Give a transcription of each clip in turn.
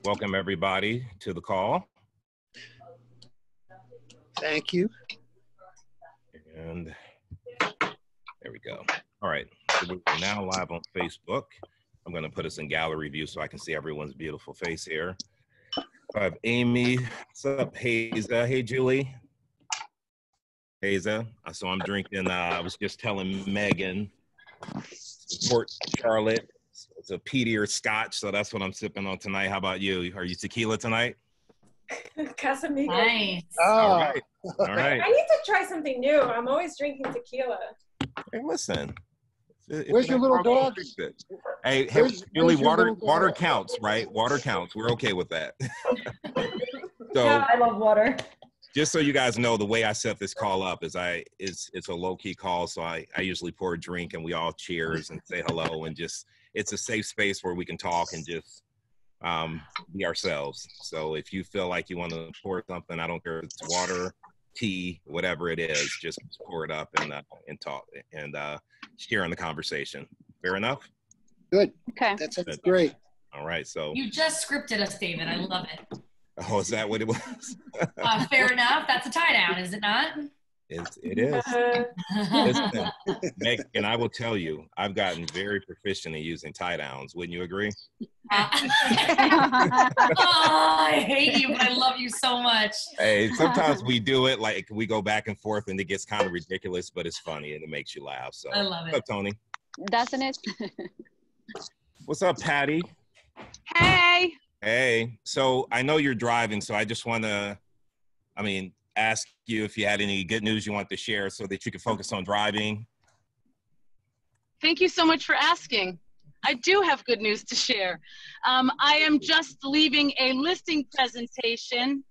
Welcome everybody to the call. Thank you. And there we go. All right, so we're now live on Facebook. I'm going to put us in gallery view so I can see everyone's beautiful face here. I have Amy. What's up, Haza? Hey, Julie. Haza. So I'm drinking, I was just telling Megan, Port Charlotte. It's a peatier scotch, so that's what I'm sipping on tonight. How about you? Are you tequila tonight? Casamigos. Nice. All right. All right. I need to try something new. I'm always drinking tequila. Hey, listen. Where's your little dog? Hey, Julie, water counts, right? Water counts. We're okay with that. So I love water. just so you guys know, the way I set this call up is it's a low-key call, so I usually pour a drink and we all cheers and say hello, and just it's a safe space where we can talk and just be ourselves. So if you feel like you want to pour something, I don't care if it's water, tea, whatever it is, just pour it up and talk and share in the conversation. Fair enough? Good. Okay. That's great. All right. So You just scripted us, David. I love it. oh, is that what it was? Fair enough. That's a tie down, is it not? It is. Listen, Meg, and I will tell you, I've gotten very proficient in using tie downs. Wouldn't you agree? Oh, I hate you, but I love you so much. Hey, sometimes we do it like we go back and forth and it gets kind of ridiculous, but it's funny and it makes you laugh. So I love it. What's up, Tony? Doesn't it? What's up, Patty? Hey. Hey, so I know you're driving, so I just want to, ask you if you had any good news you want to share so that you can focus on driving. Thank you so much for asking. I do have good news to share. I am just leaving a listing presentation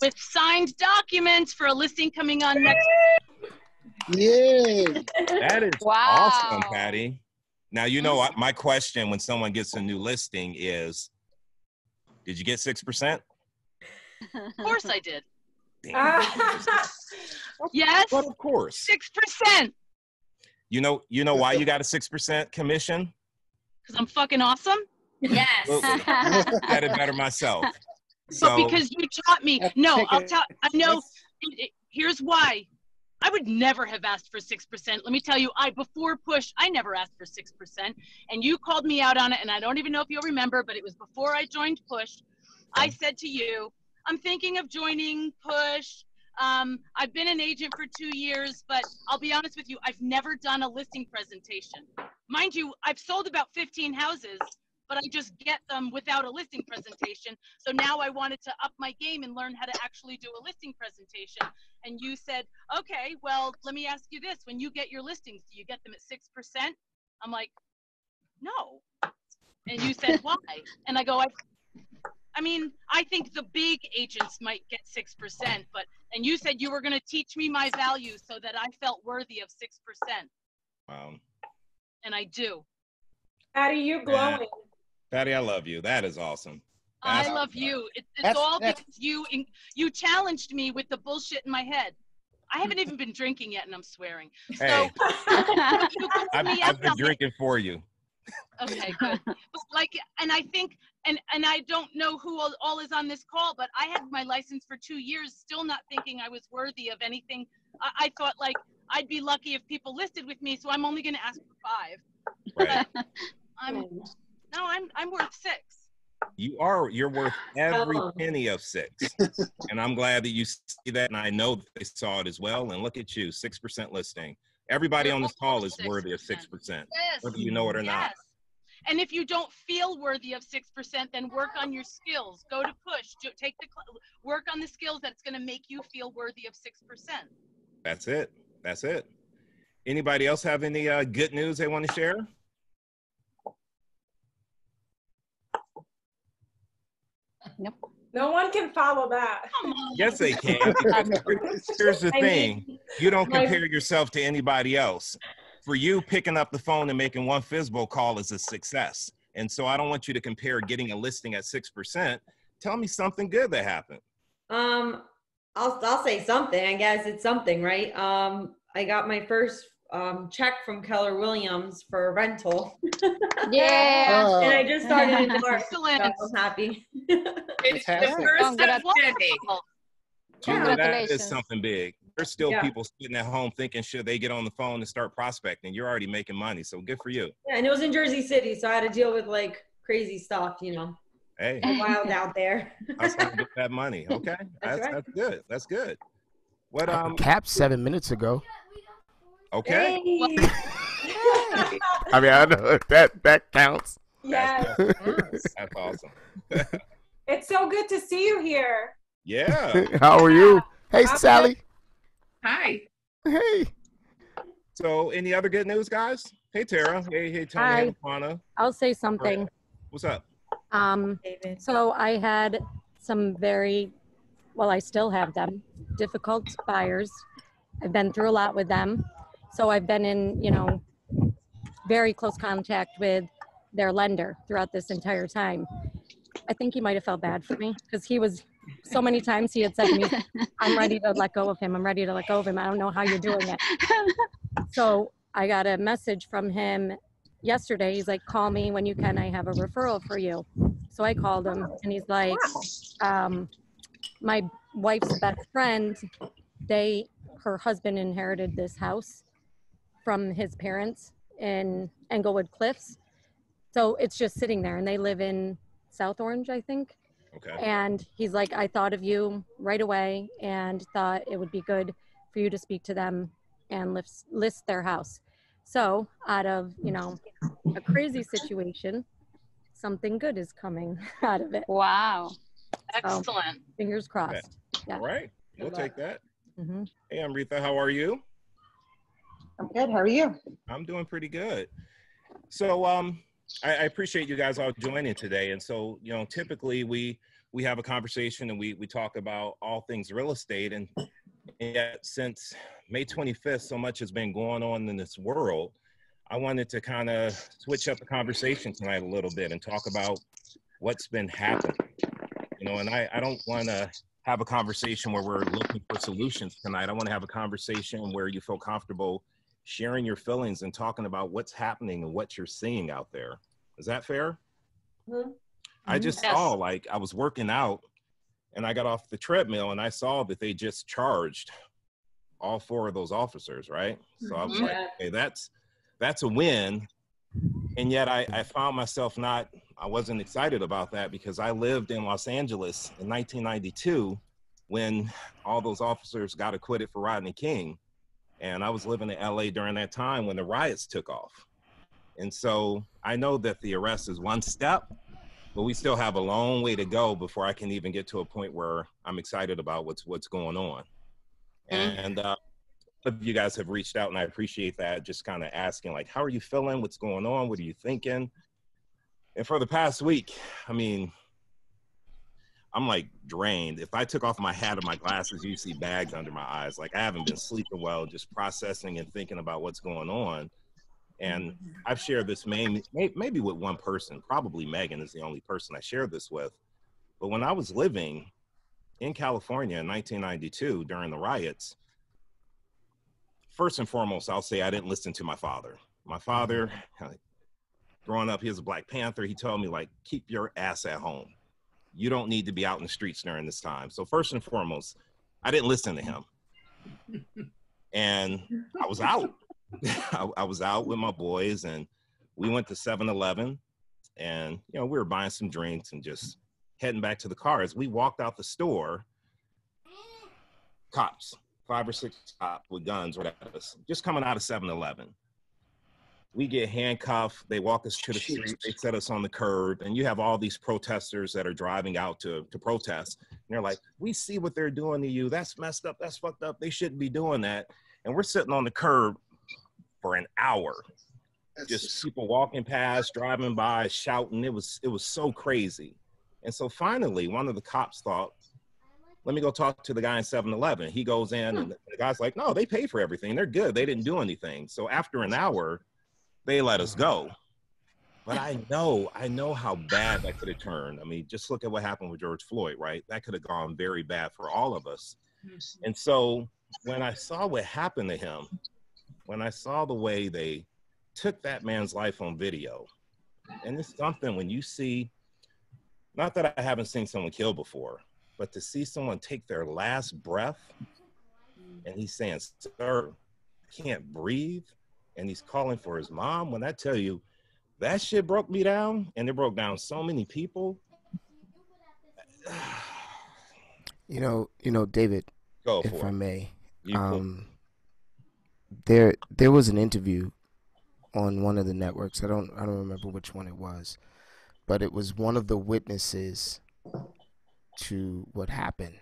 with signed documents for a listing coming on next week. Yay. That is Wow. awesome, Patty. Now, you know, my question when someone gets a new listing is, did you get 6%? Of course I did. Damn. Yes. But of course. 6%. You know why you got a 6% commission? Because I'm fucking awesome. Yes. Said it better myself. But So because you taught me. No, I'll tell. I know. Here's why. I would never have asked for 6%. Let me tell you, before Push, I never asked for 6%. And you called me out on it, and I don't even know if you'll remember, but it was before I joined Push. I said to you, I'm thinking of joining Push. I've been an agent for 2 years, but I'll be honest with you, I've never done a listing presentation. Mind you, I've sold about 15 houses, but I just get them without a listing presentation. So now I wanted to up my game and learn how to actually do a listing presentation. And you said, okay, well, let me ask you this. When you get your listings, do you get them at 6%? I'm like, no. And you said, why? And I go, I think the big agents might get 6%, and you said you were going to teach me my value so that I felt worthy of 6%. wow. And I do. Patty, you glowing. Patty, I love you. That is awesome. I love you. It's all because you challenged me with the bullshit in my head. I haven't even been drinking yet, and I'm swearing. Hey, So I've been drinking for you. Okay, good. But and I think, and I don't know who all is on this call, but I had my license for 2 years, still not thinking I was worthy of anything. I thought like I'd be lucky if people listed with me, so I'm only going to ask for 5. Right. I'm worth 6. You're worth every penny of 6. And I'm glad that you see that, and I know that they saw it as well. And look at you, 6% listing. Everybody on this call is worthy of 6%, yes. whether you know it or not. And if you don't feel worthy of 6%, then work on your skills. Go to Push. Work on the skills that's going to make you feel worthy of 6%. That's it. That's it. Anybody else have any good news they want to share? Nope. No one can follow that. Yes, they can. Here's the thing. You don't compare yourself to anybody else. For you, picking up the phone and making one FSBO call is a success. And so I don't want you to compare getting a listing at 6%. Tell me something good that happened. I'll say something. I guess it's something, right? I got my first check from Keller Williams for a rental. Yeah. And I just started in March, so Excellent. I'm happy. It's the Fantastic. first Congrats. step, Cindy. Gina, that is Congratulations. something big. There's still Yeah. people sitting at home thinking, should they get on the phone and start prospecting? You're already making money, so good for you. Yeah, and it was in Jersey City, so I had to deal with like crazy stuff, you know, Hey, wild out there. that's how to get that money. Okay, That's right. that's good. That's good. What Cap 7 minutes ago. Okay. Hey. I mean, I know that counts. Yes. That's awesome. It's so good to see you here. Yeah. How are you? Hey, I'm Sally. Hi. Hey. So, any other good news, guys? Hey, Tara. Hey, Tony. Hi. Hey, Lana. I'll say something. What's up? David. So I had some I still have them, difficult buyers. I've been through a lot with them. So I've been in, very close contact with their lender throughout this entire time. I think he might have felt bad for me because so many times he had said to me, I'm ready to let go of him. I'm ready to let go of him. I don't know how you're doing it. So I got a message from him yesterday. He's like, call me when you can. I have a referral for you. So I called him and he's like, my wife's best friend, her husband inherited this house from his parents in Englewood Cliffs. So it's just sitting there and they live in South Orange, I think. Okay. And he's like, I thought of you right away and thought it would be good for you to speak to them and list their house. So out of, a crazy situation, something good is coming out of it. Wow. Excellent. Fingers crossed. Yeah. All right. We'll take that. Mm-hmm. Hey, Amrita, how are you? I'm good. How are you? I'm doing pretty good. So I appreciate you guys all joining today. And so, typically we have a conversation and we talk about all things real estate. And yet since May 25th, so much has been going on in this world. I wanted to kind of switch up the conversation tonight a little bit and talk about what's been happening. And I don't want to have a conversation where we're looking for solutions tonight. I want to have a conversation where you feel comfortable sharing your feelings and talking about what's happening and what you're seeing out there. Is that fair? Mm-hmm. I just saw, I was working out and I got off the treadmill and I saw that they just charged all 4 of those officers, right? So I was like, hey, that's a win. And yet I found myself I wasn't excited about that because I lived in Los Angeles in 1992 when all those officers got acquitted for Rodney King. And I was living in LA during that time when the riots took off. And so I know that the arrest is one step, but we still have a long way to go before I can even get to a point where I'm excited about what's going on. And of you guys have reached out and I appreciate that, just kind of asking like, how are you feeling? What's going on? What are you thinking? And for the past week, I'm like drained. If I took off my hat and my glasses, you see bags under my eyes. Like I haven't been sleeping well, just processing and thinking about what's going on. And I've shared this maybe with one person, probably Megan is the only person I shared this with. But when I was living in California in 1992 during the riots, first and foremost, I'll say I didn't listen to my father. My father, growing up, he was a Black Panther. He told me like, keep your ass at home. You don't need to be out in the streets during this time. So first and foremost, I didn't listen to him. And I was out. I was out with my boys and we went to 7-Eleven and, we were buying some drinks and just heading back to the car. As we walked out the store, cops, 5 or 6 cops with guns right at us, just coming out of 7-Eleven. We get handcuffed. They walk us to the street. They set us on the curb. And you have all these protesters that are driving out to protest. And they're like, we see what they're doing to you. That's messed up. That's fucked up. They shouldn't be doing that. And we're sitting on the curb for an hour. Just people walking past, driving by, shouting. It was so crazy. And so finally, one of the cops thought, let me go talk to the guy in 7-Eleven. He goes in and the guy's like, no, they pay for everything. They're good. They didn't do anything. So after an hour, they let us go. But I know how bad that could have turned. Just look at what happened with George Floyd, right? That could have gone very bad for all of us. And so when I saw what happened to him, when I saw the way they took that man's life on video, and it's something when you see, not that I haven't seen someone killed before, but to see someone take their last breath and he's saying, sir, I can't breathe. And he's calling for his mom. When I tell you, that shit broke me down, and it broke down so many people. You know, David, Go if for I it. may, You there was an interview on one of the networks. I don't remember which one it was, but it was one of the witnesses to what happened.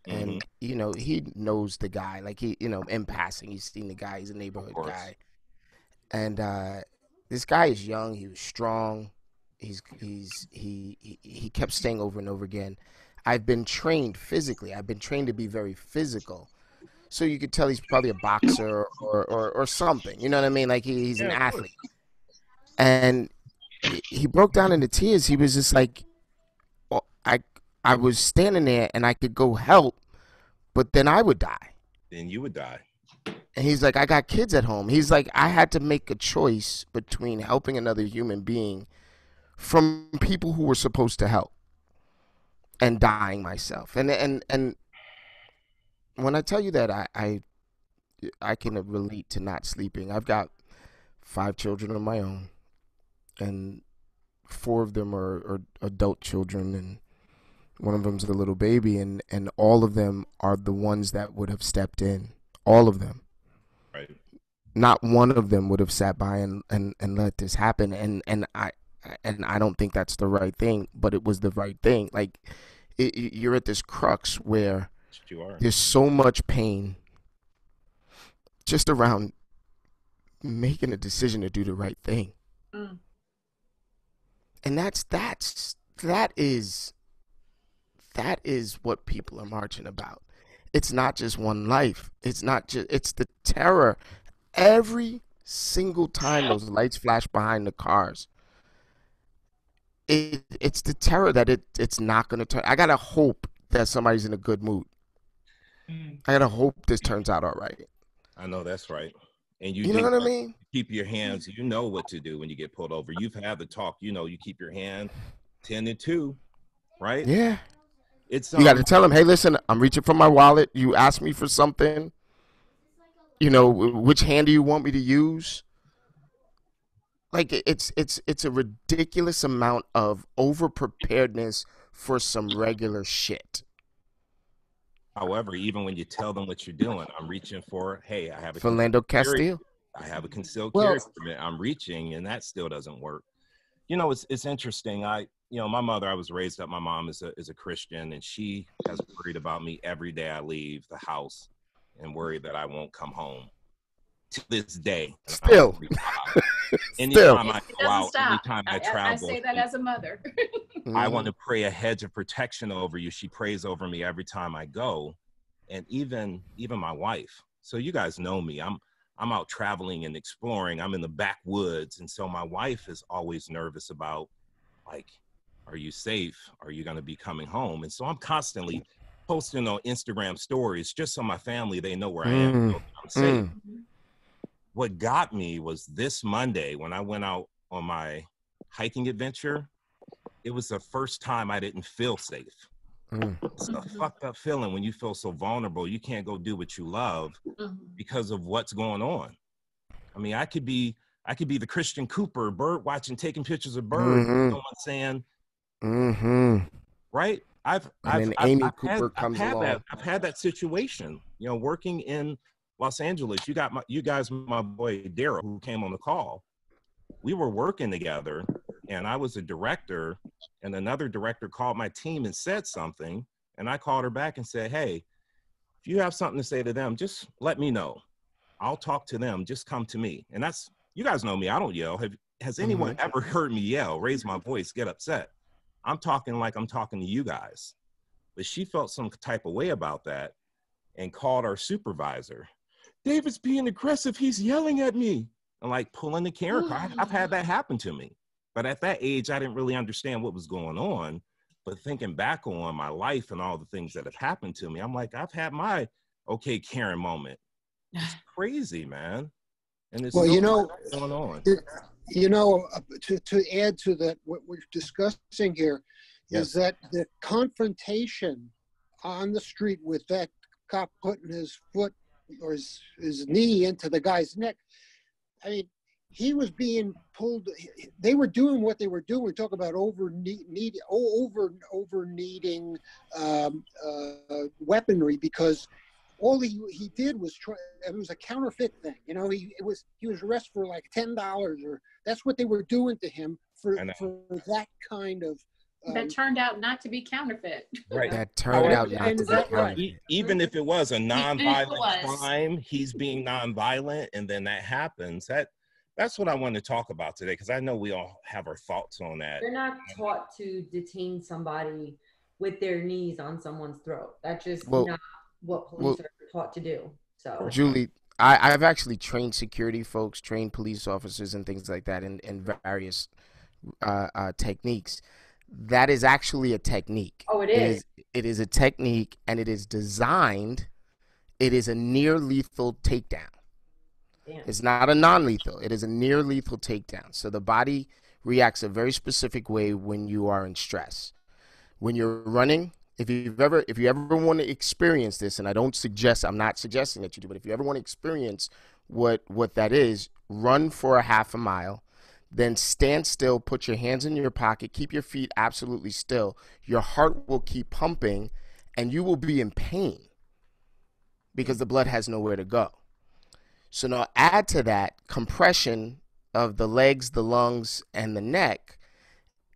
And you know, he knows the guy, like he, you know, in passing, he's seen the guy. He's a neighborhood guy, and this guy is young. He was strong. He kept staying over and over again. I've been trained physically. I've been trained to be very physical, so you could tell he's probably a boxer or something. You know what I mean? Like he's an athlete. And he broke down into tears. He was just like, oh, I was standing there and I could go help, but then I would die. Then you would die. And he's like, I got kids at home. He's like, I had to make a choice between helping another human being from people who were supposed to help and dying myself. And when I tell you that, I can relate to not sleeping. I've got 5 children of my own, and 4 of them are adult children, and one of them's a little baby, and all of them are the ones that would have stepped in. All of them. Right. Not one of them would have sat by and let this happen. And I don't think that's the right thing, but it was the right thing. Like you're at this crux where there's so much pain just around making a decision to do the right thing. And that is what people are marching about. It's not just one life. It's the terror. Every single time those lights flash behind the cars, it's the terror that it's not going to turn. I got to hope that somebody's in a good mood. I got to hope this turns out all right. I know that's right. And you know what I mean? Keep your hands, you know what to do when you get pulled over. You've had the talk, you know, you keep your hand 10 to 2, right? Yeah. It's you got to tell them, hey, listen, I'm reaching for my wallet. You asked me for something. You know, which hand do you want me to use? Like it's a ridiculous amount of over preparedness for some regular shit. However, even when you tell them what you're doing, I'm reaching for, hey, I have a Philando Castile. I have a concealed carry permit. I'm reaching, and that still doesn't work. You know, it's interesting. My mother, I was raised up. My mom is a Christian, and she has worried about me every day I leave the house and worried that I won't come home. To this day. Still. Anytime I go out, anytime I travel. I say that as a mother. I want to pray a hedge of protection over you. She prays over me every time I go. And even my wife. So you guys know me. I'm out traveling and exploring. I'm in the backwoods. And so my wife is always nervous about, like, are you safe? Are you going to be coming home? And so I'm constantly posting on Instagram stories just so my family, they know where I am. So I'm safe. What got me was this Monday when I went out on my hiking adventure, it was the first time I didn't feel safe. It's a fucked up feeling when you feel so vulnerable. You can't go do what you love because of what's going on. I mean, I could be the Christian Cooper, bird watching, taking pictures of birds, someone saying, right? I've had that situation, you know, working in Los Angeles. You guys, my boy Daryl, who came on the call. We were working together, and I was a director, and another director called my team and said something, and I called her back and said, hey, if you have something to say to them, just let me know. I'll talk to them. Just come to me. And that's, you guys know me. I don't yell. Has anyone ever heard me yell, raise my voice, get upset? I'm talking like I'm talking to you guys. But she felt some type of way about that and called our supervisor. David's being aggressive. He's yelling at me. And like pulling the camera car. I've had that happen to me. But at that age, I didn't really understand what was going on. But thinking back on my life and all the things that have happened to me, I'm like, I've had my okay Karen moment. It's crazy, man. And it's Well, still you know, going on. to add to that, what we're discussing here is that the confrontation on the street with that cop putting his foot or his knee into the guy's neck. I mean, he was being pulled. They were doing what they were doing. We talk about over needing weaponry, because all he did was try. It was a counterfeit thing, you know. He was arrested for like $10, or that's what they were doing to him for that kind of. That turned out not to be counterfeit. Right. That turned out not to be right. counterfeit. Even if it was a nonviolent crime, he's being nonviolent, and then that happens. That's what I want to talk about today, because I know we all have our thoughts on that. They're not taught to detain somebody with their knees on someone's throat. That's just not what police are taught to do. So, Julie, I've actually trained security folks, trained police officers and things like that in various techniques. That is actually a technique. Oh, it is. It is a technique, and it is designed. It is a near lethal takedown. Damn. It's not a non-lethal. It is a near lethal takedown. So the body reacts a very specific way when you are in stress. When you're running, if you ever want to experience this, and I'm not suggesting that you do, but if you ever want to experience what that is, run for a half a mile. Then stand still, put your hands in your pocket, keep your feet absolutely still. Your heart will keep pumping, and you will be in pain because the blood has nowhere to go. So now add to that compression of the legs, the lungs, and the neck,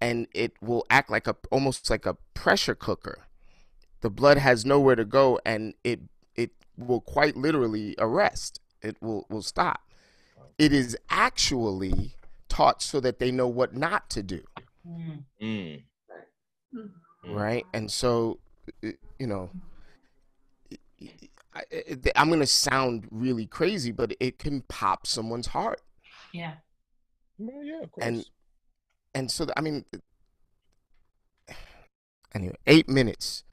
and it will act like almost like a pressure cooker. The blood has nowhere to go, and it will quite literally arrest. It will stop. It is actually taught so that they know what not to do. Right? And so, you know, I'm going to sound really crazy, but it can pop someone's heart. Yeah. Well, yeah, of course. And so, I mean, anyway, 8 minutes.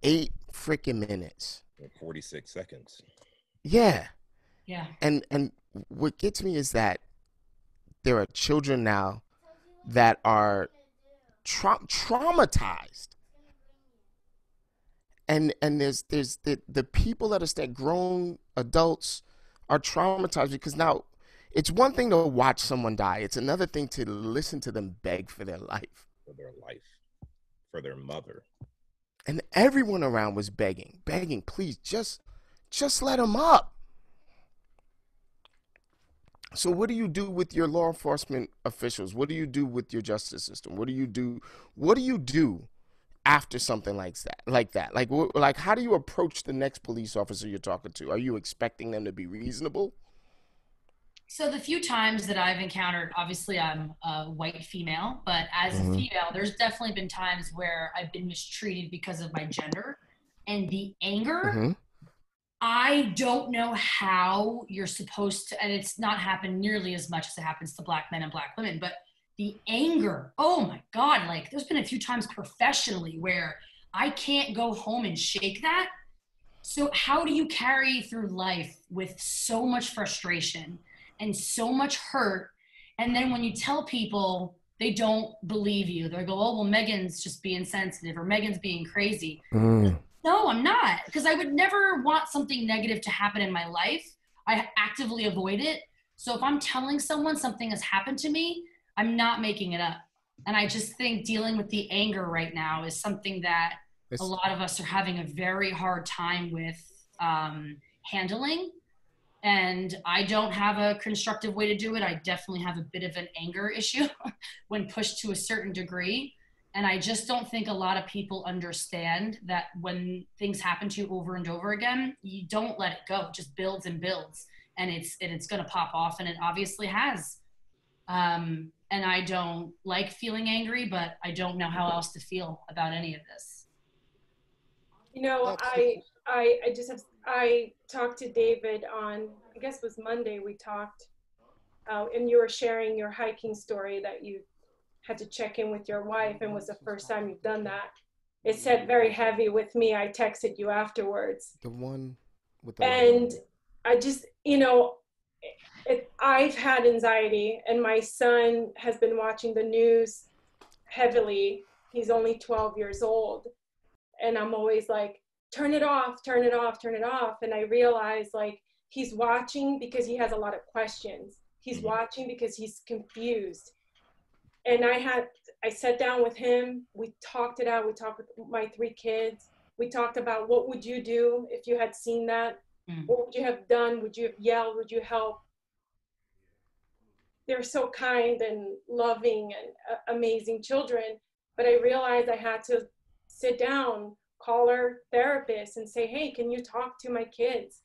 8 freaking minutes. 46 seconds. Yeah. Yeah. And what gets me is that there are children now that are traumatized, and there's the people that grown adults are traumatized, because now it's one thing to watch someone die, it's another thing to listen to them beg for their life, for their mother, and everyone around was begging, please, just let them up. So what do you do with your law enforcement officials? What do you do with your justice system? What do you do after something like that? Like how do you approach the next police officer you're talking to? Are you expecting them to be reasonable? So the few times that I've encountered, obviously I'm a white female, but as a female, there's definitely been times where I've been mistreated because of my gender, and the anger. I don't know how you're supposed to, and it's not happened nearly as much as it happens to Black men and Black women, but the anger, oh my God, like there's been a few times professionally where I can't go home and shake that. So how do you carry through life with so much frustration and so much hurt? And then when you tell people, they don't believe you. They go, oh, well, Megan's just being sensitive, or Megan's being crazy. No, I'm not, because I would never want something negative to happen in my life. I actively avoid it. So if I'm telling someone something has happened to me, I'm not making it up. And I just think dealing with the anger right now is something that a lot of us are having a very hard time with handling. And I don't have a constructive way to do it. I definitely have a bit of an anger issue when pushed to a certain degree. And I just don't think a lot of people understand that when things happen to you over and over again, you don't let it go. It just builds and builds, and it's going to pop off, and it obviously has. And I don't like feeling angry, but I don't know how else to feel about any of this. You know, I talked to David on, I guess it was Monday we talked, and you were sharing your hiking story that you had to check in with your wife, and was the first time you've done that. It sat very heavy with me. I texted you afterwards. The one with and I just, you know, I've had anxiety, and my son has been watching the news heavily. He's only 12 years old. And I'm always like, turn it off, turn it off, turn it off. And I realize like he's watching because he has a lot of questions. He's watching because he's confused. And I sat down with him. We talked it out. We talked with my 3 kids. We talked about what would you do if you had seen that? What would you have done? Would you have yelled? Would you help? They're so kind and loving and amazing children. But I realized I had to sit down, call our therapist and say, hey, can you talk to my kids?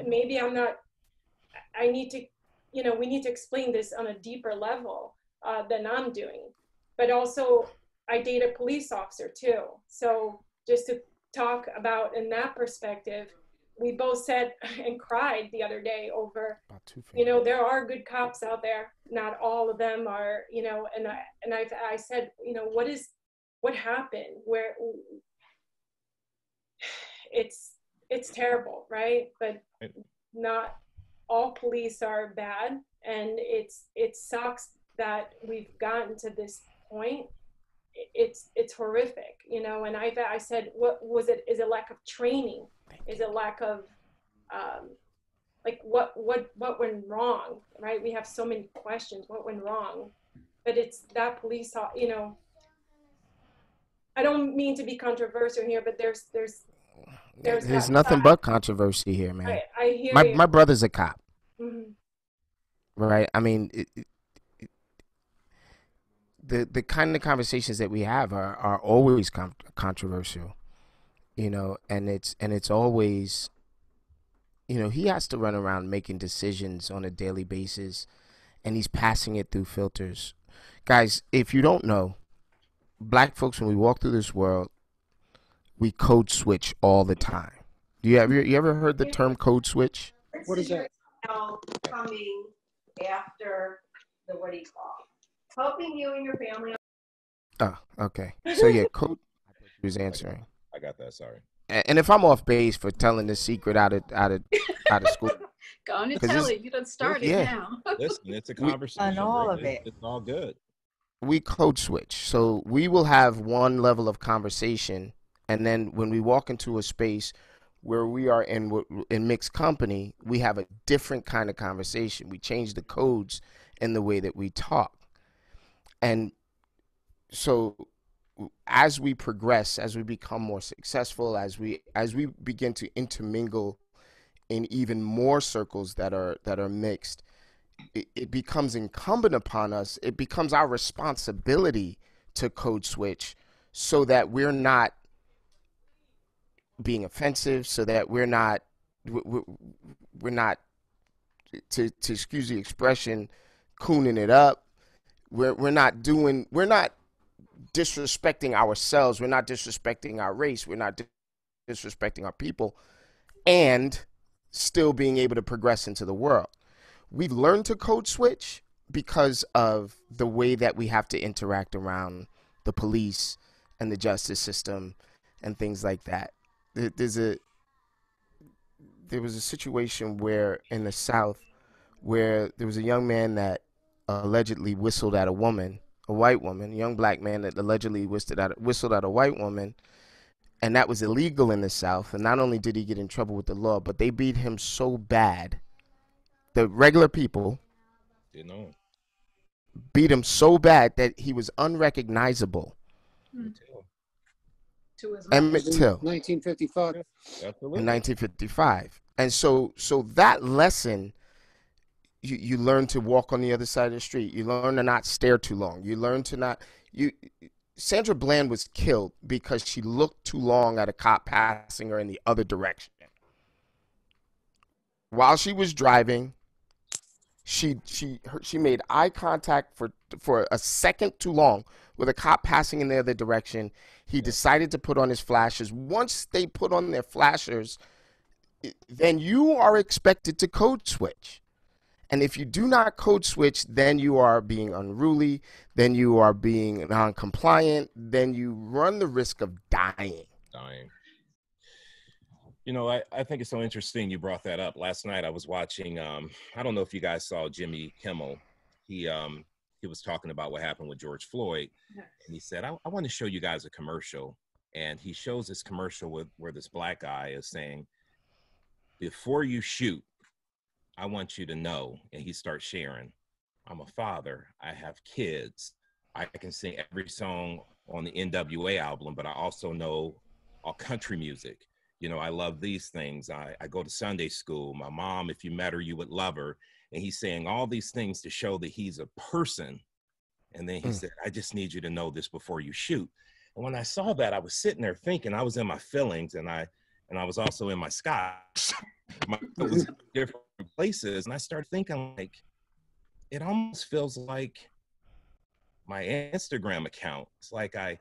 Maybe I need to, we need to explain this on a deeper level than I'm doing. But also I date a police officer too. So just to talk about in that perspective, we both sat and cried the other day over, there are good cops out there. Not all of them are, and I said, what happened? Where it's terrible, right? But not all police are bad, and it sucks that we've gotten to this point. It's horrific, and I said, what was it? Is it lack of training? Is it lack of like what went wrong, right? We have so many questions. What went wrong? But it's that police, I don't mean to be controversial here, but there's nothing but controversy here, man. I hear you. My brother's a cop, right? I mean, the kind of conversations that we have are always controversial, and it's always, he has to run around making decisions on a daily basis, and he's passing it through filters. Guys, if you don't know, Black folks, when we walk through this world, we code switch all the time. You ever heard the term code switch? What is that? Coming after the, what do you call it? Helping you and your family. Oh, okay. So yeah, code. He was answering. I got that. Sorry. And if I'm off base for telling this secret out of school, go on and tell it. You done started now. Listen, it's a conversation. On all of it. It's all good. We code switch. So we will have one level of conversation, and then when we walk into a space where we are in mixed company, we have a different kind of conversation. We change the codes in the way that we talk. And so as we progress, as we become more successful, as we begin to intermingle in even more circles that are mixed, it becomes incumbent upon us. It becomes our responsibility to code switch so that we're not being offensive, so that we're not to excuse the expression, cooning it up. We're not disrespecting ourselves. We're not disrespecting our race. We're not disrespecting our people, and still being able to progress into the world. We learn to code switch because of the way that we have to interact around the police and the justice system and things like that. There was a situation where in the South where there was a young man that allegedly whistled at a woman, a white woman, a young black man that allegedly whistled at a white woman, and that was illegal in the South. And not only did he get in trouble with the law, but they beat him so bad. The regular people didn't know. Beat him so bad that he was unrecognizable. Emmett Till. 1955. Absolutely. In 1955. And so that lesson, you learn to walk on the other side of the street. You learn to not stare too long. You learn to not Sandra Bland was killed because she looked too long at a cop passing her in the other direction. While she was driving, she made eye contact for a second too long with a cop passing in the other direction. He decided to put on his flashers. Once they put on their flashers, then you are expected to code switch. And if you do not code switch, then you are being unruly, then you are being non-compliant, then you run the risk of dying. You know, I think it's so interesting you brought that up. Last night I was watching, I don't know if you guys saw Jimmy Kimmel. He was talking about what happened with George Floyd. And he said, I want to show you guys a commercial. And he shows this commercial where this black guy is saying, before you shoot, I want you to know. And he starts sharing, I'm a father, I have kids. I can sing every song on the NWA album, but I also know all country music. You know, I love these things. I go to Sunday school. My mom, if you met her, you would love her. And he's saying all these things to show that he's a person. And then he said, I just need you to know this before you shoot. And when I saw that, I was sitting there thinking, I was in my feelings, and I was also in my skies. My was in different places. And I started thinking, like, it almost feels like my Instagram account. It's like I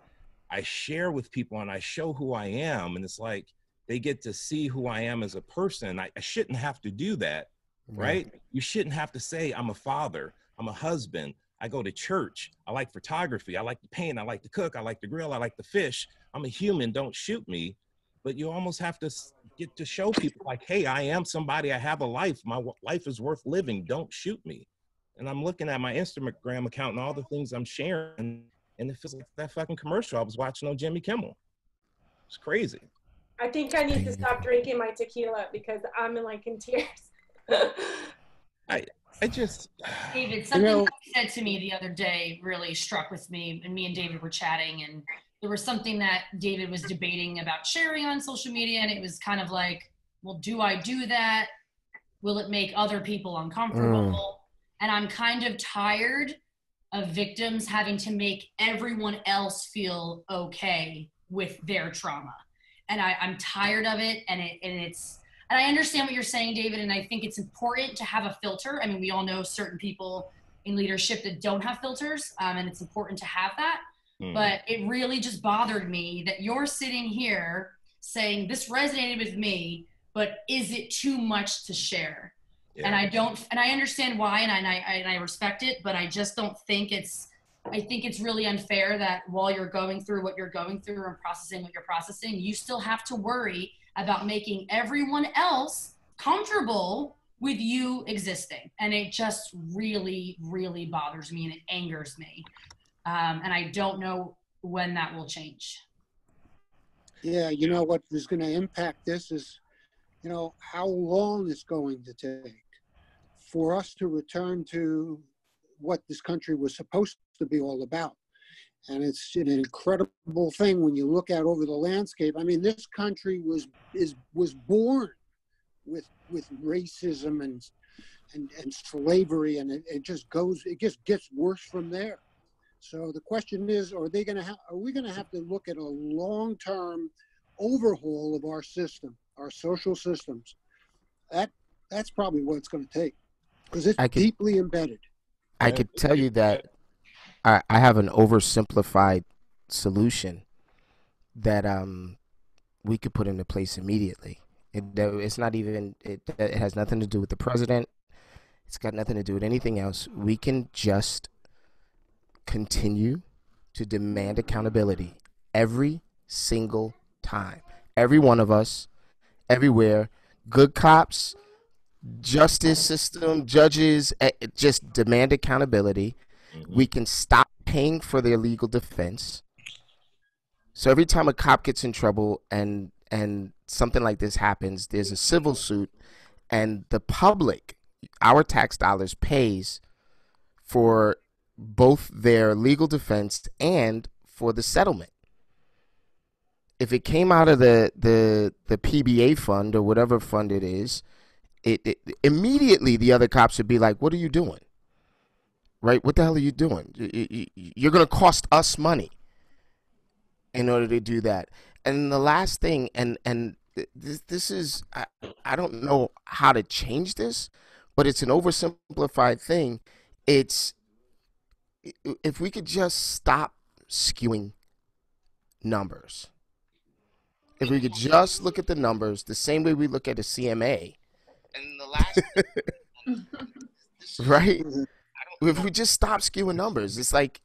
share with people and I show who I am. And it's like, they get to see who I am as a person. I shouldn't have to do that, right? You shouldn't have to say, I'm a father, I'm a husband, I go to church, I like photography, I like to paint, I like to cook, I like to grill, I like to fish. I'm a human, don't shoot me. But you almost have to get to show people like, hey, I am somebody, I have a life, my life is worth living, don't shoot me. And I'm looking at my Instagram account and all the things I'm sharing, and it feels like that fucking commercial I was watching on Jimmy Kimmel. It's crazy. I think I need to stop drinking my tequila because I'm in tears. I just David, something you said to me the other day really struck with me, and me and David were chatting, and there was something that David was debating about sharing on social media, and it was kind of like, well, do I do that? Will it make other people uncomfortable? And I'm kind of tired of victims having to make everyone else feel okay with their trauma. And I'm tired of it, and I understand what you're saying, David, and I think it's important to have a filter. I mean, we all know certain people in leadership that don't have filters, and it's important to have that. But it really just bothered me that you're sitting here saying this resonated with me, but is it too much to share? Yeah. And I understand why, and I respect it, but I just don't think I think it's really unfair that while you're going through what you're going through and processing what you're processing, you still have to worry about making everyone else comfortable with you existing. And it just really, really bothers me, and it angers me. And I don't know when that will change. Yeah, you know what is going to impact this is, how long it's going to take for us to return to what this country was supposed to be all about. And it's an incredible thing when you look out over the landscape. I mean, this country was born with racism and slavery, and it just gets worse from there. So the question is, are we going to have to look at a long-term overhaul of our system, our social systems? That's probably what it's going to take, because it's deeply embedded. I could tell you that I have an oversimplified solution that we could put into place immediately. It's not even, it has nothing to do with the president. It's got nothing to do with anything else. We can just continue to demand accountability every single time. Every one of us, everywhere, good cops, justice system, judges, just demand accountability. We can stop paying for their legal defense. So every time a cop gets in trouble and something like this happens, there's a civil suit, and the public, our tax dollars, pays for both their legal defense and for the settlement. If it came out of the PBA fund or whatever fund it is, it immediately the other cops would be like, what are you doing? Right? What the hell are you doing? You're going to cost us money in order to do that. And the last thing, and this is, I don't know how to change this, but it's an oversimplified thing. It's, if we could just stop skewing numbers. If we could just look at the numbers the same way we look at a CMA. And the last right? If we just stop skewing numbers, it's like,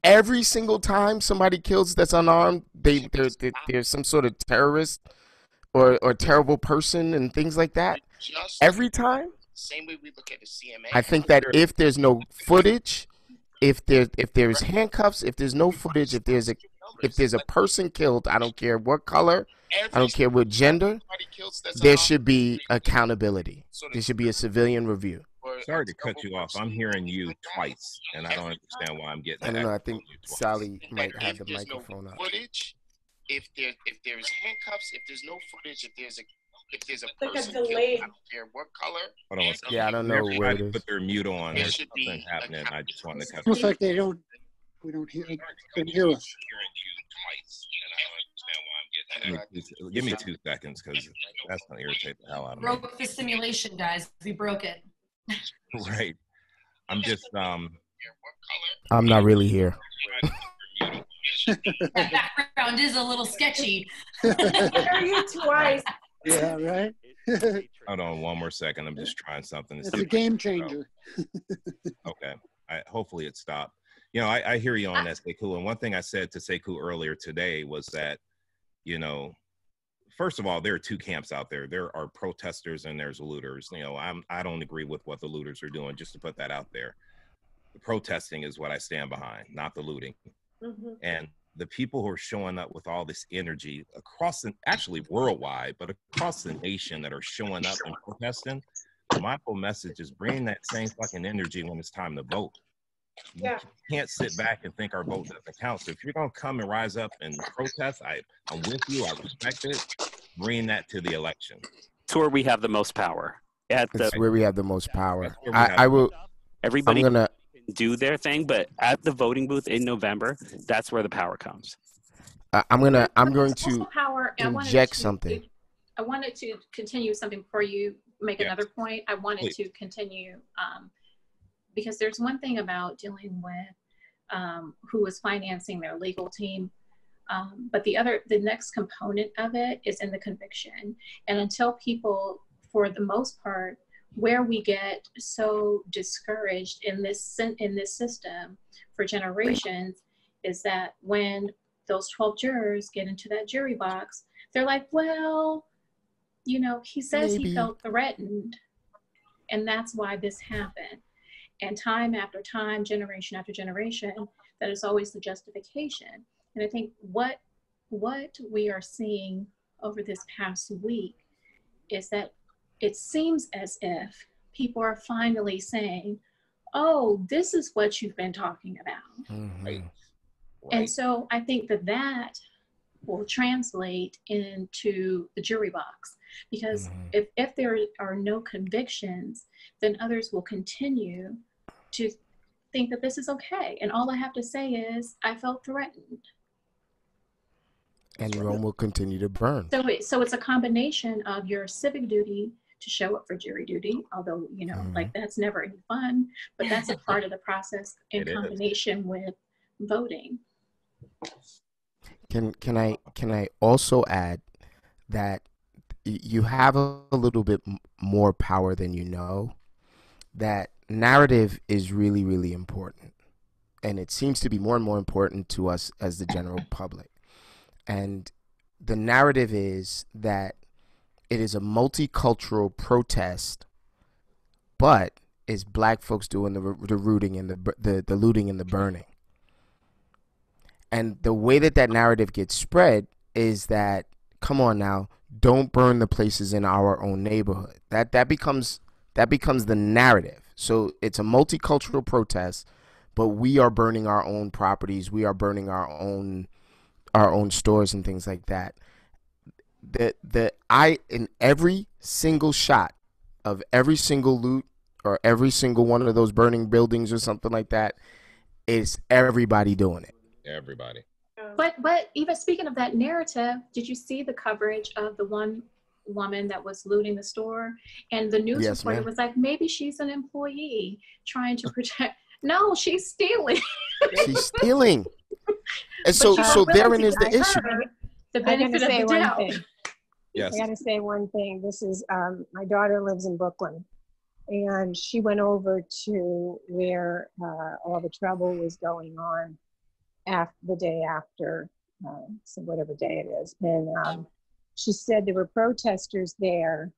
every single time somebody kills that's unarmed, there's some sort of terrorist or terrible person and things like that. Every time. Same way we look at the CMA. I think that if there's no footage, if there's handcuffs, if there's no footage, if there's a person killed, I don't care what color, I don't care what gender, there should be accountability. There should be a civilian review. Sorry to cut you off. I'm hearing you twice, and I don't understand why I'm getting. I don't know. I think Sally might have the microphone up. Footage, if there's handcuffs, if there's no footage, if there's a like person a delay. killed, I don't care what color. Hold on one second. Yeah, I don't know where it is. Put their mute on. There's something happening. I just wanted to cut. Looks like we don't hear us. Give me 2 seconds, because that's gonna irritate the hell out of me. Broke the simulation, guys. We broke it. Right. I'm just I'm not really here. That background is a little sketchy. Are you twice? Yeah, right. hold on one more second. I'm just trying something. It's a game changer. Okay. Hopefully it stopped. You know, I hear you on that, Sekou. And one thing I said to Sekou earlier today was that, you know, first of all, there are two camps out there. There are protesters and there's looters. You know, I don't agree with what the looters are doing, just to put that out there. The protesting is what I stand behind, not the looting. Mm-hmm. And the people who are showing up with all this energy across, actually worldwide, but across the nation that are showing up and protesting, my whole message is bring that same fucking energy when it's time to vote. Yeah. You can't sit back and think our vote doesn't count. So if you're going to come and rise up and protest, I'm with you. I respect it. Bring that to the election. It's where we have the most power. It's where we have the most power. I will. Everybody can do their thing, but at the voting booth in November, that's where the power comes. I'm going to inject something. I wanted to continue something before you make another point. I wanted to continue because there's one thing about dealing with who is financing their legal team. But the next component of it is in the conviction. And until people, for the most part, where we get so discouraged in this system for generations is that when those 12 jurors get into that jury box, they're like, well, you know, he says he felt threatened, and that's why this happened. And time after time, generation after generation, that is always the justification. And I think what we are seeing over this past week is that it seems as if people are finally saying, oh, this is what you've been talking about. Mm-hmm. Right. And so I think that will translate into the jury box, because if there are no convictions, then others will continue to think that this is okay. And all I have to say is, I felt threatened. And Rome will continue to burn. So it's a combination of your civic duty to show up for jury duty, although, you know, like that's never any fun, but that's a part of the process in combination with voting. Can I also add that you have a little bit more power than you know, that narrative is really, really important. And it seems to be more and more important to us as the general public. And the narrative is that it is a multicultural protest, but it's black folks doing the rooting and the looting and the burning. And the way that narrative gets spread is that, come on now, don't burn the places in our own neighborhood. That becomes the narrative. So it's a multicultural protest, but we are burning our own properties. We are burning our own stores and things like that. In every single shot of every single loot or every single one of those burning buildings or something like that, is everybody doing it. Everybody. But even speaking of that narrative, did you see the coverage of the one woman that was looting the store? And the news reporter was like, maybe she's an employee trying to protect. No, she's stealing. She's stealing. And so therein is the issue. The benefit of the doubt. Yes. I got to say one thing. This is my daughter lives in Brooklyn, And she went over to where all the trouble was going on the day after, so whatever day it is. And she said there were protesters there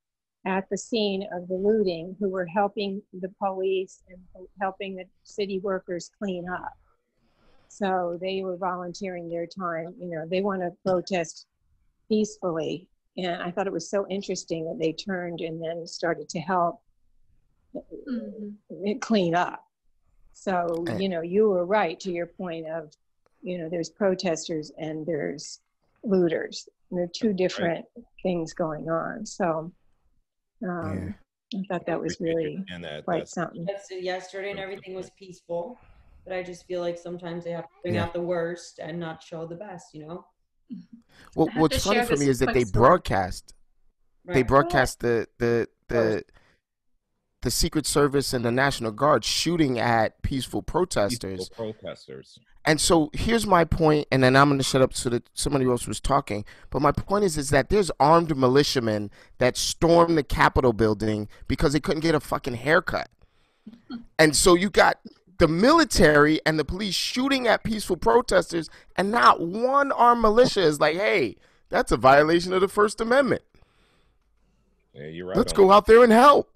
at the scene of the looting who were helping the police and helping the city workers clean up. So they were volunteering their time. You know, they want to protest peacefully. And I thought it was so interesting that they turned and then started to help clean up. So, you know, you were right to your point of, you know, there's protesters and there's looters. And there are two different things going on. So I thought that was really quite something. Yesterday and everything was peaceful, but I just feel like sometimes they have to bring out the worst and not show the best, you know? Well, what's funny for me is that they broadcast. Right. They broadcast the Secret Service and the National Guard shooting at peaceful protesters. And so here's my point, and then I'm going to shut up so that somebody else was talking. But my point is that there's armed militiamen that stormed the Capitol building because they couldn't get a fucking haircut. And so you got the military and the police shooting at peaceful protesters, and not one armed militia is like, hey, that's a violation of the First Amendment. Yeah, you're right. Let's go out there and help.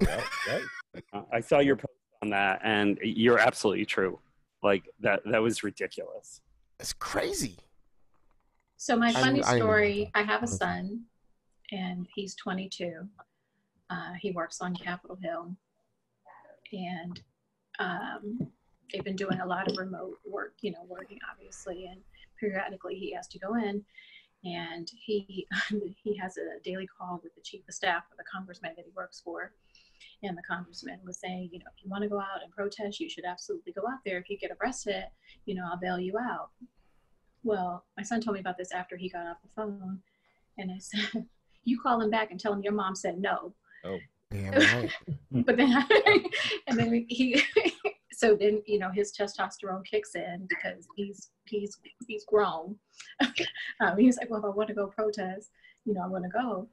Yeah, right. I saw your post on that, and you're absolutely true. Like that was ridiculous. It's crazy. So my funny story, I have a son, and he's 22. He works on Capitol Hill, and they've been doing a lot of remote work, you know, working obviously, and periodically he has to go in, and he has a daily call with the chief of staff of the congressman that he works for. And the congressman was saying, you know, if you want to go out and protest, you should absolutely go out there. If you get arrested, you know, I'll bail you out. Well, my son told me about this after he got off the phone. And I said, you call him back and tell him your mom said no. Oh, damn right. But then, and then so then, you know, his testosterone kicks in because he's grown. He's like, well, if I want to go protest, you know, I want to go.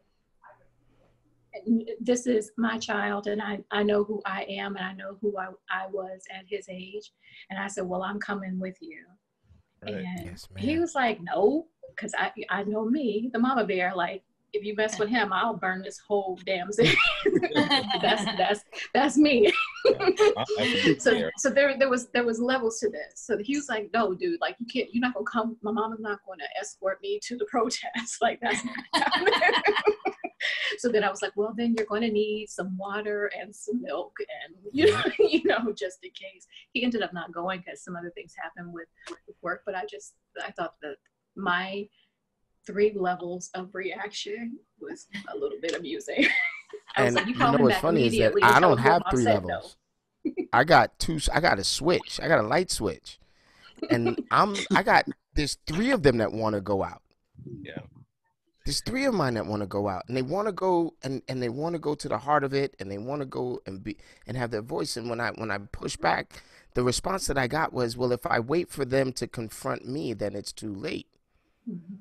This is my child, and I know who I am, and I know who I was at his age. And I said, well, I'm coming with you. Right. And yes, he was like, no, because I know me, the mama bear, like, if you mess with him, I'll burn this whole damn city. that's me. So there was levels to this. So he was like, no, dude, like you're not gonna come. My mama's not gonna escort me to the protest. Like that's not happening. So then I was like, well, then you're going to need some water and some milk, and you know, just in case. He ended up not going because some other things happened with work. But I thought that my 3 levels of reaction was a little bit amusing. And like, you know what's funny is that I don't have 3 levels. No. I got 2. I got a switch. I got a light switch, and there's 3 of them that want to go out. Yeah. There's 3 of mine that want to go out, and they want to go and they want to go to the heart of it, and they want to go and have their voice. And when I push back, the response that I got was, well, if I wait for them to confront me, then it's too late. Mm-hmm.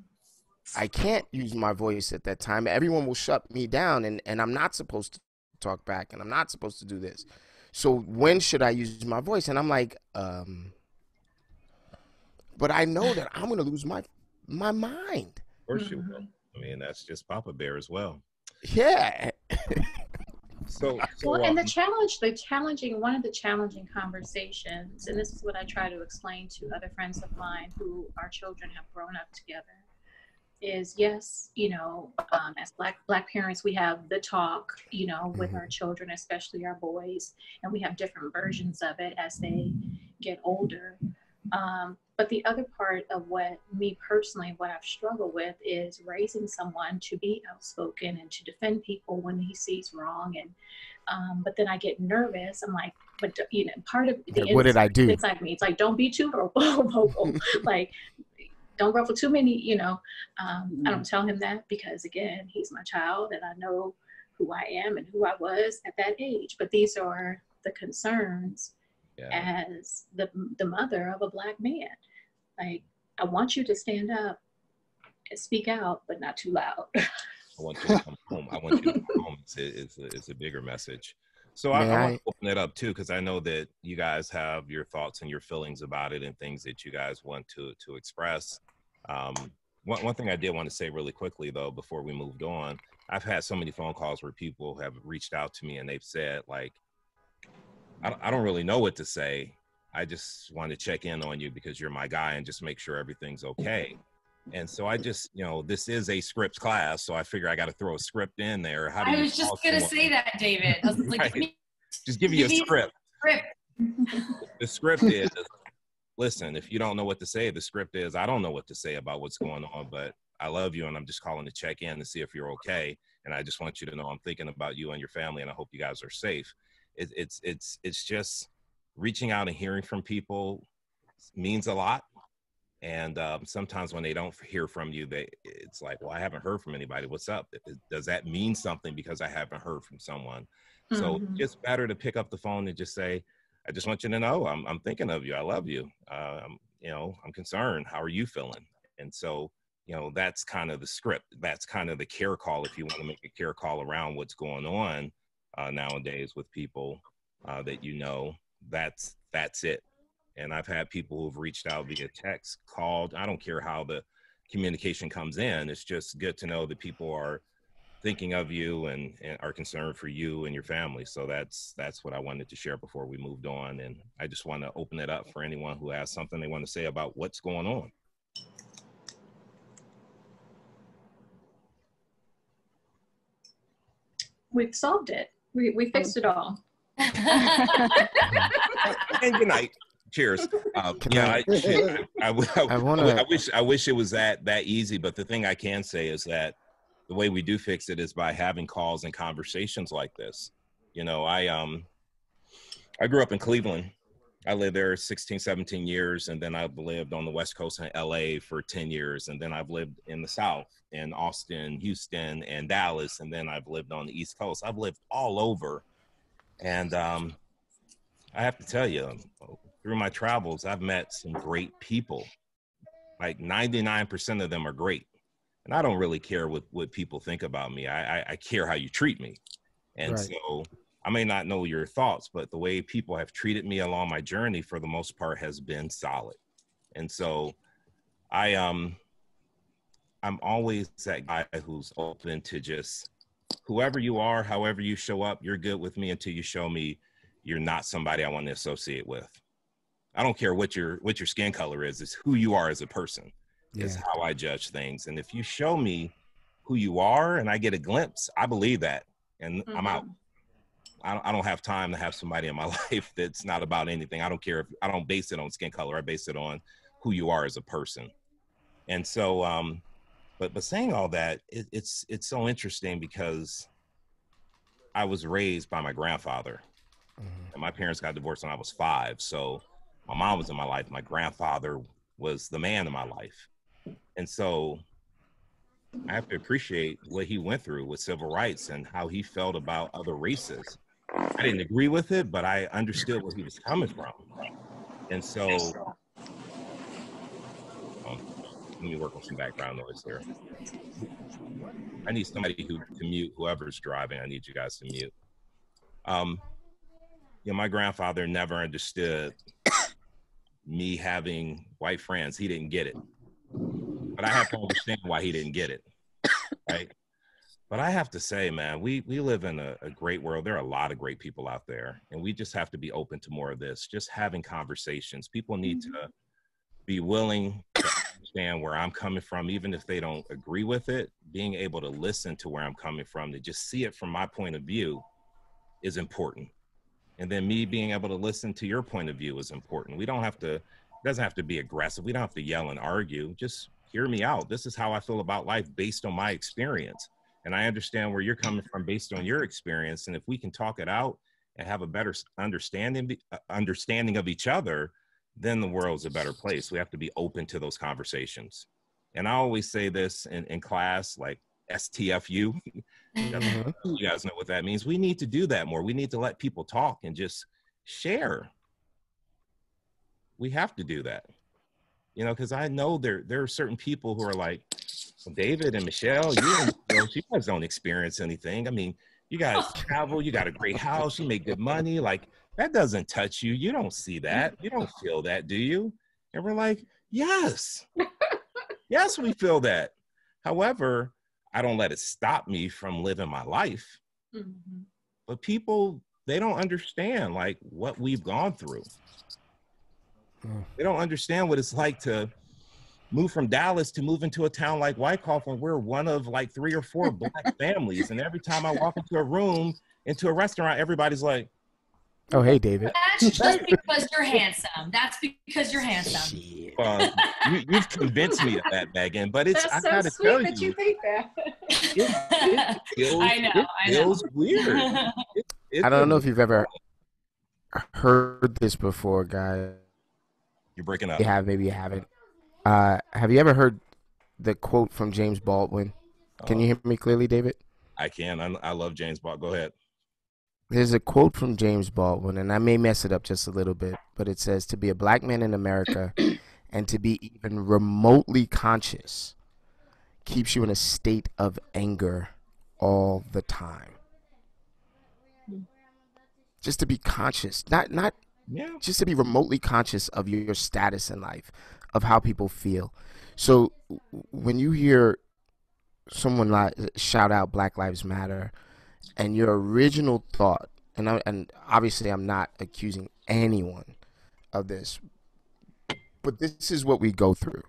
I can't use my voice at that time. Everyone will shut me down, and I'm not supposed to talk back, and I'm not supposed to do this. So when should I use my voice? And I'm like, but I know that I'm going to lose my mind. Of course you will. I mean, that's just Papa Bear as well. Yeah. Well, and one of the challenging conversations, and this is what I try to explain to other friends of mine who our children have grown up together, is yes, you know, as black parents, we have the talk, you know, with our children, especially our boys, and we have different versions of it as they get older. But the other part of what I've struggled with is raising someone to be outspoken and to defend people when he sees wrong. And but then I get nervous. I'm like, but you know, part of what did I do? Inside me, it's like, don't be too vocal. Like, don't ruffle too many. You know, I don't tell him that because again, he's my child, and I know who I am and who I was at that age. But these are the concerns. Yeah. As the mother of a black man. Like, I want you to stand up and speak out, but not too loud. I want you to come home. I want you to come home. It's a bigger message. So I want to open it up too, because I know that you guys have your thoughts and your feelings about it and things that you guys want to express. One thing I did want to say really quickly though, before we moved on, I've had so many phone calls where people have reached out to me and they've said like, I don't really know what to say. I just want to check in on you because you're my guy and just make sure everything's okay. And so I just, this is a scripts class, so I figure I got to throw a script in there. How do I was just going to say that, David. I was like, right. Just give you a script. The script is, listen, if you don't know what to say, the script is, I don't know what to say about what's going on, but I love you and I'm just calling to check in to see if you're okay. And I just want you to know I'm thinking about you and your family and I hope you guys are safe. It's just reaching out and hearing from people means a lot. And sometimes when they don't hear from you, it's like, well, I haven't heard from anybody. What's up? Does that mean something because I haven't heard from someone? So it's just better to pick up the phone and just say, I just want you to know I'm thinking of you. I love you. I'm concerned. How are you feeling? And so, that's kind of the script. That's kind of the care call. If you want to make a care call around what's going on nowadays with people that that's it. And I've had people who've reached out via text, called. I don't care how the communication comes in. It's just good to know that people are thinking of you and are concerned for you and your family. So that's what I wanted to share before we moved on. And I just want to open it up for anyone who has something they want to say about what's going on. We've solved it. We fixed it all. And good night. Cheers. I wish it was that easy, but the thing I can say is that the way we do fix it is by having calls and conversations like this. I grew up in Cleveland. I lived there 16, 17 years, and then I've lived on the West Coast in LA for 10 years, and then I've lived in the South, in Austin, Houston, and Dallas, and then I've lived on the East Coast. I've lived all over, and I have to tell you, through my travels, I've met some great people. Like 99% of them are great. And I don't really care what people think about me. I care how you treat me. And so I may not know your thoughts, but the way people have treated me along my journey for the most part has been solid. And so I'm always that guy who's open to just whoever you are, however you show up, you're good with me until you show me you're not somebody I want to associate with. I don't care what your skin color is. It's who you are as a person. Is how I judge things. And if you show me who you are and I get a glimpse, I believe that, and I'm out. I don't have time to have somebody in my life that's not about anything. I don't care if I don't base it on skin color. I base it on who you are as a person. And so, but saying all that, it's so interesting because I was raised by my grandfather, and my parents got divorced when I was 5. So my mom was in my life. My grandfather was the man in my life. And so I have to appreciate what he went through with civil rights and how he felt about other races. I didn't agree with it, but I understood where he was coming from. And so, let me work on some background noise here. I need somebody to mute whoever's driving. I need you guys to mute. My grandfather never understood me having white friends. He didn't get it. But I have to understand why he didn't get it, right? But I have to say, man, we live in a great world. There are a lot of great people out there, and we just have to be open to more of this, just having conversations. People need to be willing to understand where I'm coming from, even if they don't agree with it. Being able to listen to where I'm coming from, to just see it from my point of view is important. And then me being able to listen to your point of view is important. We don't have to, it doesn't have to be aggressive. We don't have to yell and argue. Just hear me out. This is how I feel about life based on my experience. And I understand where you're coming from based on your experience. And if we can talk it out and have a better understanding of each other, then the world's a better place. We have to be open to those conversations. And I always say this in class, like STFU. You guys know what that means. We need to do that more. We need to let people talk and just share. We have to do that. Because I know there are certain people who are like, well, David and Michelle, you guys don't experience anything. I mean, You guys travel, you got a great house, you make good money. Like, that doesn't touch you. You don't see that. You don't feel that, do you? And we're like, yes. Yes, we feel that. However, I don't let it stop me from living my life. Mm-hmm. But people, they don't understand like what we've gone through. They don't understand what it's like to move from Dallas to move into a town like Wyckoff, when we're one of like 3 or 4 Black families. And every time I walk into a room, into a restaurant, everybody's like, oh, hey, David. That's just because you're handsome. That's because you're handsome. You've convinced me of that, Megan, but it's, That's I so gotta sweet tell that you think that. it feels, I know. it feels weird. I don't know if you've ever heard this before, guys. You're breaking up. You have, maybe you haven't. Have you ever heard the quote from James Baldwin? Can you hear me clearly, David? I can. I love James Baldwin. Go ahead. There's a quote from James Baldwin, and I may mess it up just a little bit, but it says, to be a Black man in America and to be even remotely conscious keeps you in a state of anger all the time. Just to be conscious, not just to be remotely conscious of your status in life, of how people feel. So when you hear someone shout out Black Lives Matter, and your original thought, and obviously I'm not accusing anyone of this, but this is what we go through.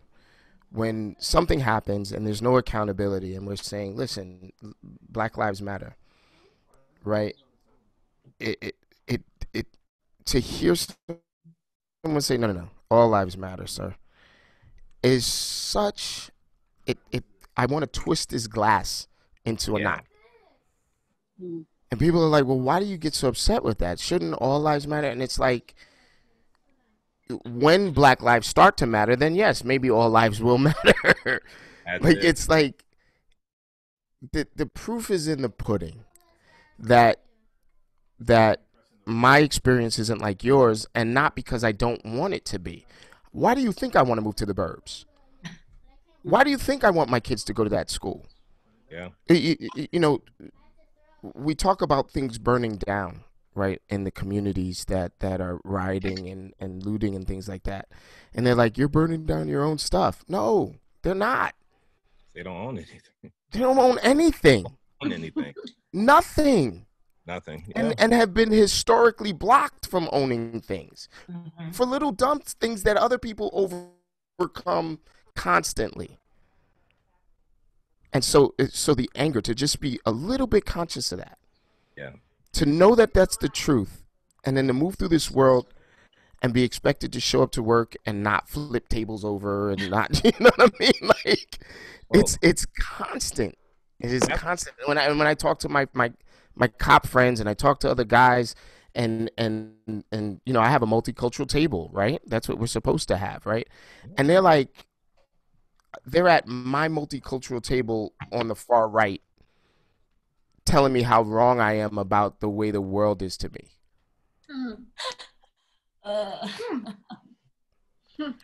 When something happens and there's no accountability, and we're saying, listen, Black Lives Matter, right? It to hear someone say, no, all lives matter, sir, is such, I want to twist this glass into a knot. And people are like, well, why do you get so upset with that? Shouldn't all lives matter? And it's like, when Black lives start to matter, then yes, maybe all lives will matter. It's like, the proof is in the pudding that my experience isn't like yours, and not because I don't want it to be. Why do you think I want to move to the burbs? Why do you think I want my kids to go to that school? Yeah. You know, we talk about things burning down, right, in the communities that are rioting and looting and things like that. And they're like, you're burning down your own stuff. No, they're not. They don't own anything. They don't own anything. Own anything. Nothing. Nothing. Yeah. And have been historically blocked from owning things for little dumb things that other people overcome constantly. And so the anger, to just be a little bit conscious of that. Yeah. To know that that's the truth, and then to move through this world and be expected to show up to work and not flip tables over and not, you know what I mean? Like, it's constant. It is constant. When I talk to my cop friends, and I talk to other guys, and you know, I have a multicultural table, right? That's what we're supposed to have, right? And they're like, they're at my multicultural table on the far right, telling me how wrong I am about the way the world is to me.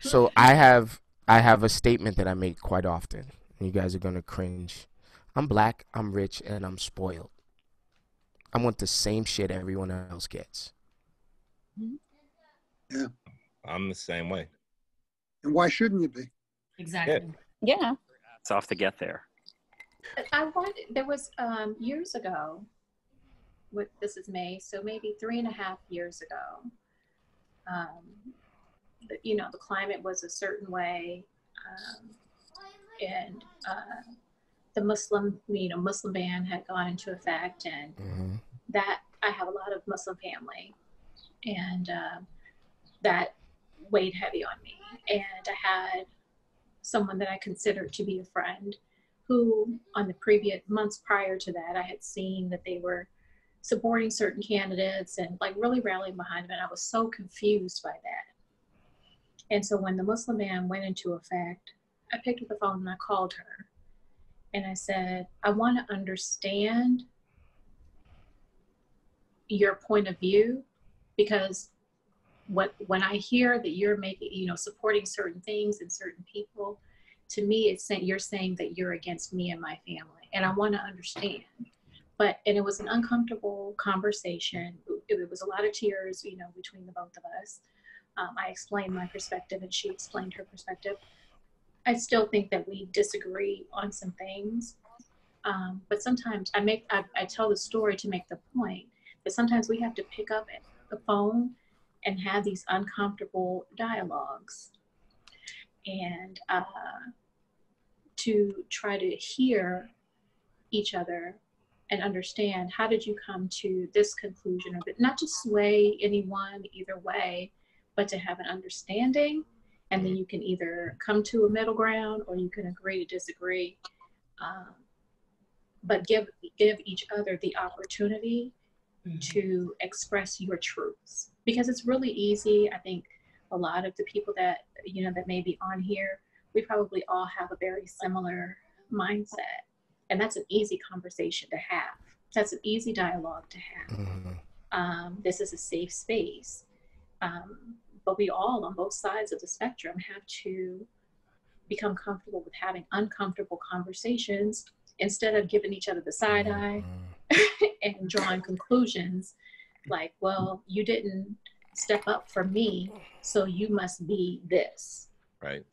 So I have a statement that I make quite often. You guys are gonna cringe. I'm Black, I'm rich, and I'm spoiled. I want the same shit everyone else gets. Yeah. I'm the same way. And why shouldn't you be? Exactly. Yeah. It's off to get there. There was years ago, this is May, so maybe 3.5 years ago, the climate was a certain way, and the Muslim ban had gone into effect, and that I have a lot of Muslim family, and that weighed heavy on me. And I had someone that I considered to be a friend, who on the previous months prior to that, I had seen that they were supporting certain candidates and like really rallying behind them. And I was so confused by that. And so when the Muslim ban went into effect, I picked up the phone and I called her. And I said, I want to understand your point of view, because when I hear that you're making, supporting certain things and certain people, to me, you're saying that you're against me and my family. And I want to understand. and it was an uncomfortable conversation. It was a lot of tears, you know, between the both of us. I explained my perspective and she explained her perspective. I still think that we disagree on some things. But sometimes I tell the story to make the point that sometimes we have to pick up the phone and have these uncomfortable dialogues and to try to hear each other and understand, how did you come to this conclusion, or not to sway anyone either way, but to have an understanding, and then you can either come to a middle ground or you can agree to disagree, but give each other the opportunity to express your truths, because it's really easy. I think a lot of the people that, you know, that may be on here, we probably all have a very similar mindset, and that's an easy conversation to have. That's an easy dialogue to have. This is a safe space, but we all on both sides of the spectrum have to become comfortable with having uncomfortable conversations instead of giving each other the side eye and drawing conclusions like, well, you didn't step up for me, so you must be this. Right.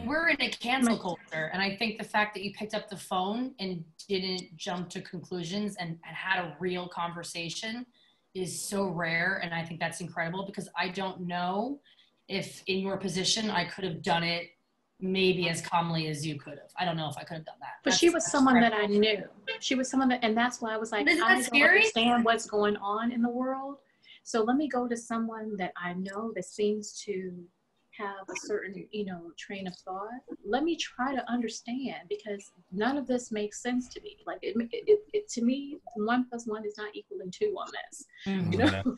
We're in a cancel culture, and I think the fact that you picked up the phone and didn't jump to conclusions and had a real conversation is so rare, and I think that's incredible, because I don't know if in your position I could have done it maybe as calmly as you could have. I don't know if I could have done that. But she was someone that I knew. She was someone that, and that's why I was like, I don't understand what's going on in the world. So let me go to someone that I know that seems to have a certain, you know, train of thought. Let me try to understand, because none of this makes sense to me. Like it to me, 1 + 1 is not equaling 2 on this. You know?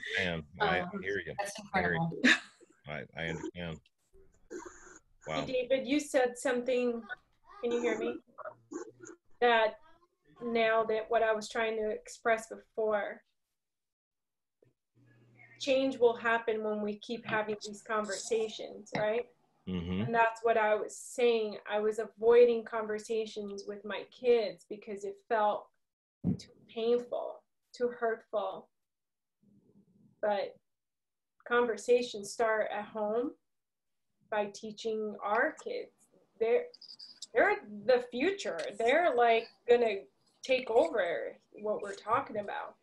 I hear you. That's incredible. I understand. Wow. Hey, David, you said something, can you hear me? That nailed it, what I was trying to express before. Change will happen when we keep having these conversations, right? And that's what I was saying. I was avoiding conversations with my kids because it felt too painful, too hurtful. But conversations start at home by teaching our kids. They're the future. They're like gonna take over what we're talking about.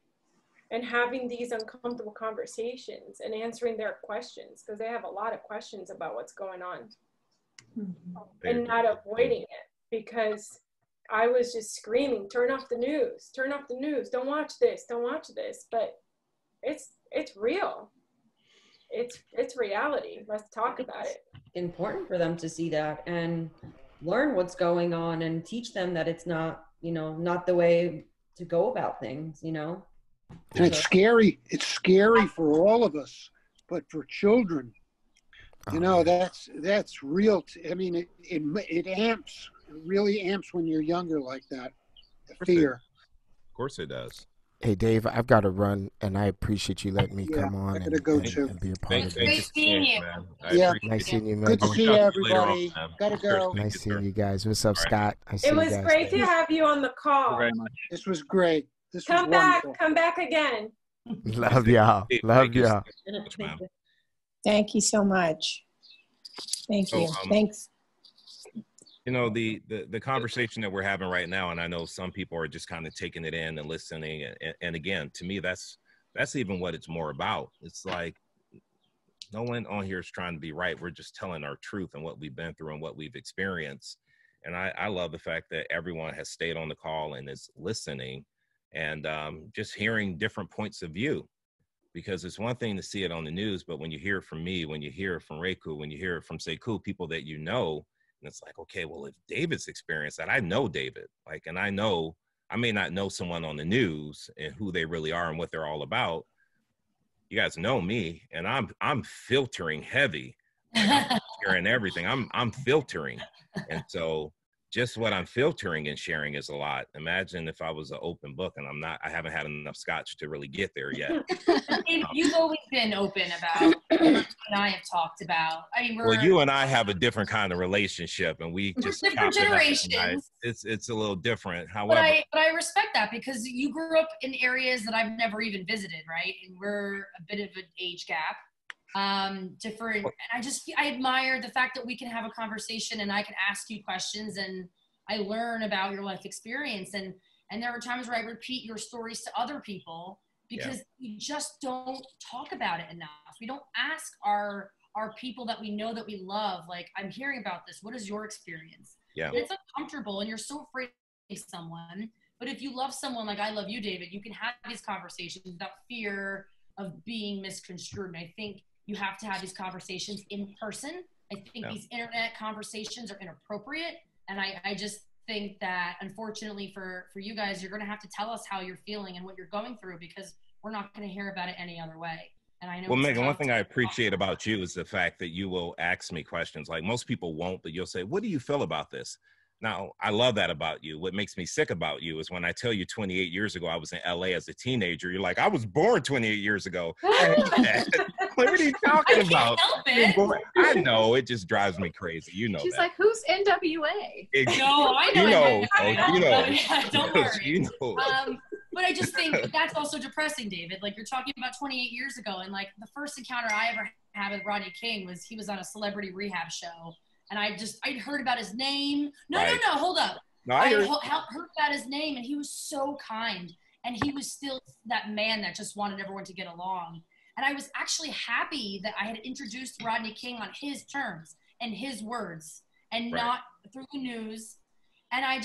And having these uncomfortable conversations and answering their questions, because they have a lot of questions about what's going on. And not avoiding it, because I was just screaming, turn off the news, don't watch this, don't watch this. But it's real. It's reality. Let's talk about it. Important for them to see that and learn what's going on and teach them that it's not, you know, not the way to go about things, you know. And it's scary. It's scary for all of us, but for children, you know, that's real. I mean, it amps, it really amps when you're younger like that. The fear. Of course it does. Hey, Dave, I've got to run, and I appreciate you letting me come on and be a part of this. Nice seeing you. Nice seeing you, Megan. Good to see everybody. Gotta go. Nice seeing you guys. What's up, Scott? It was great to have you on the call. Very much. This was great. This come was back. wonderful. Come back again. Love y'all. Love y'all. Thank you so much. Thank you. Thanks. You know, the conversation that we're having right now, and I know some people are just kind of taking it in and listening. And again, to me, that's even what it's more about. It's like no one on here is trying to be right. We're just telling our truth and what we've been through and what we've experienced. And I love the fact that everyone has stayed on the call and is listening and just hearing different points of view. Because it's one thing to see it on the news, but when you hear it from me, when you hear it from Reku, when you hear it from Sekou, people that you know, and it's like, okay, well, if David's experienced that, I know David, like, and I know, I may not know someone on the news and who they really are and what they're all about. You guys know me, and I'm filtering heavy, like I'm sharing everything. I'm filtering, and so just what I'm filtering and sharing is a lot. Imagine if I was an open book, and I haven't had enough scotch to really get there yet. You've always been open about, and I have talked about. I mean, well, you and I have a different kind of relationship, and we just different generations. It's a little different. But However, I respect that because you grew up in areas that I've never even visited, right? And we're a bit of an age gap. Different, and I admire the fact that we can have a conversation and I can ask you questions and I learn about your life experience, and there are times where I repeat your stories to other people because we just don't talk about it enough. We don't ask our people that we know, that we love, like, I'm hearing about this, what is your experience? Yeah. It's uncomfortable and you're so afraid to say someone, but if you love someone like I love you, David, you can have these conversations without fear of being misconstrued. And I think you have to have these conversations in person. I think these internet conversations are inappropriate. And I just think that, unfortunately for you guys, you're going to have to tell us how you're feeling and what you're going through, because we're not going to hear about it any other way. And I know. Well, Megan, one thing I appreciate about you is the fact that you will ask me questions. Like, most people won't, but you'll say, what do you feel about this? Now, I love that about you. What makes me sick about you is when I tell you 28 years ago I was in LA as a teenager, you're like, I was born 28 years ago. What are you talking about? I know, it just drives me crazy. You know. She's that. like, who's NWA? No, I know. You know. Don't worry. You know. But I just think that's also depressing, David. Like, you're talking about 28 years ago, and like the first encounter I ever had with Rodney King was he was on a celebrity rehab show. And I'd heard about his name. No, hold up. No, I heard about his name, and he was so kind. And he was still that man that just wanted everyone to get along. And I was actually happy that I had introduced Rodney King on his terms and his words, and not through the news. And I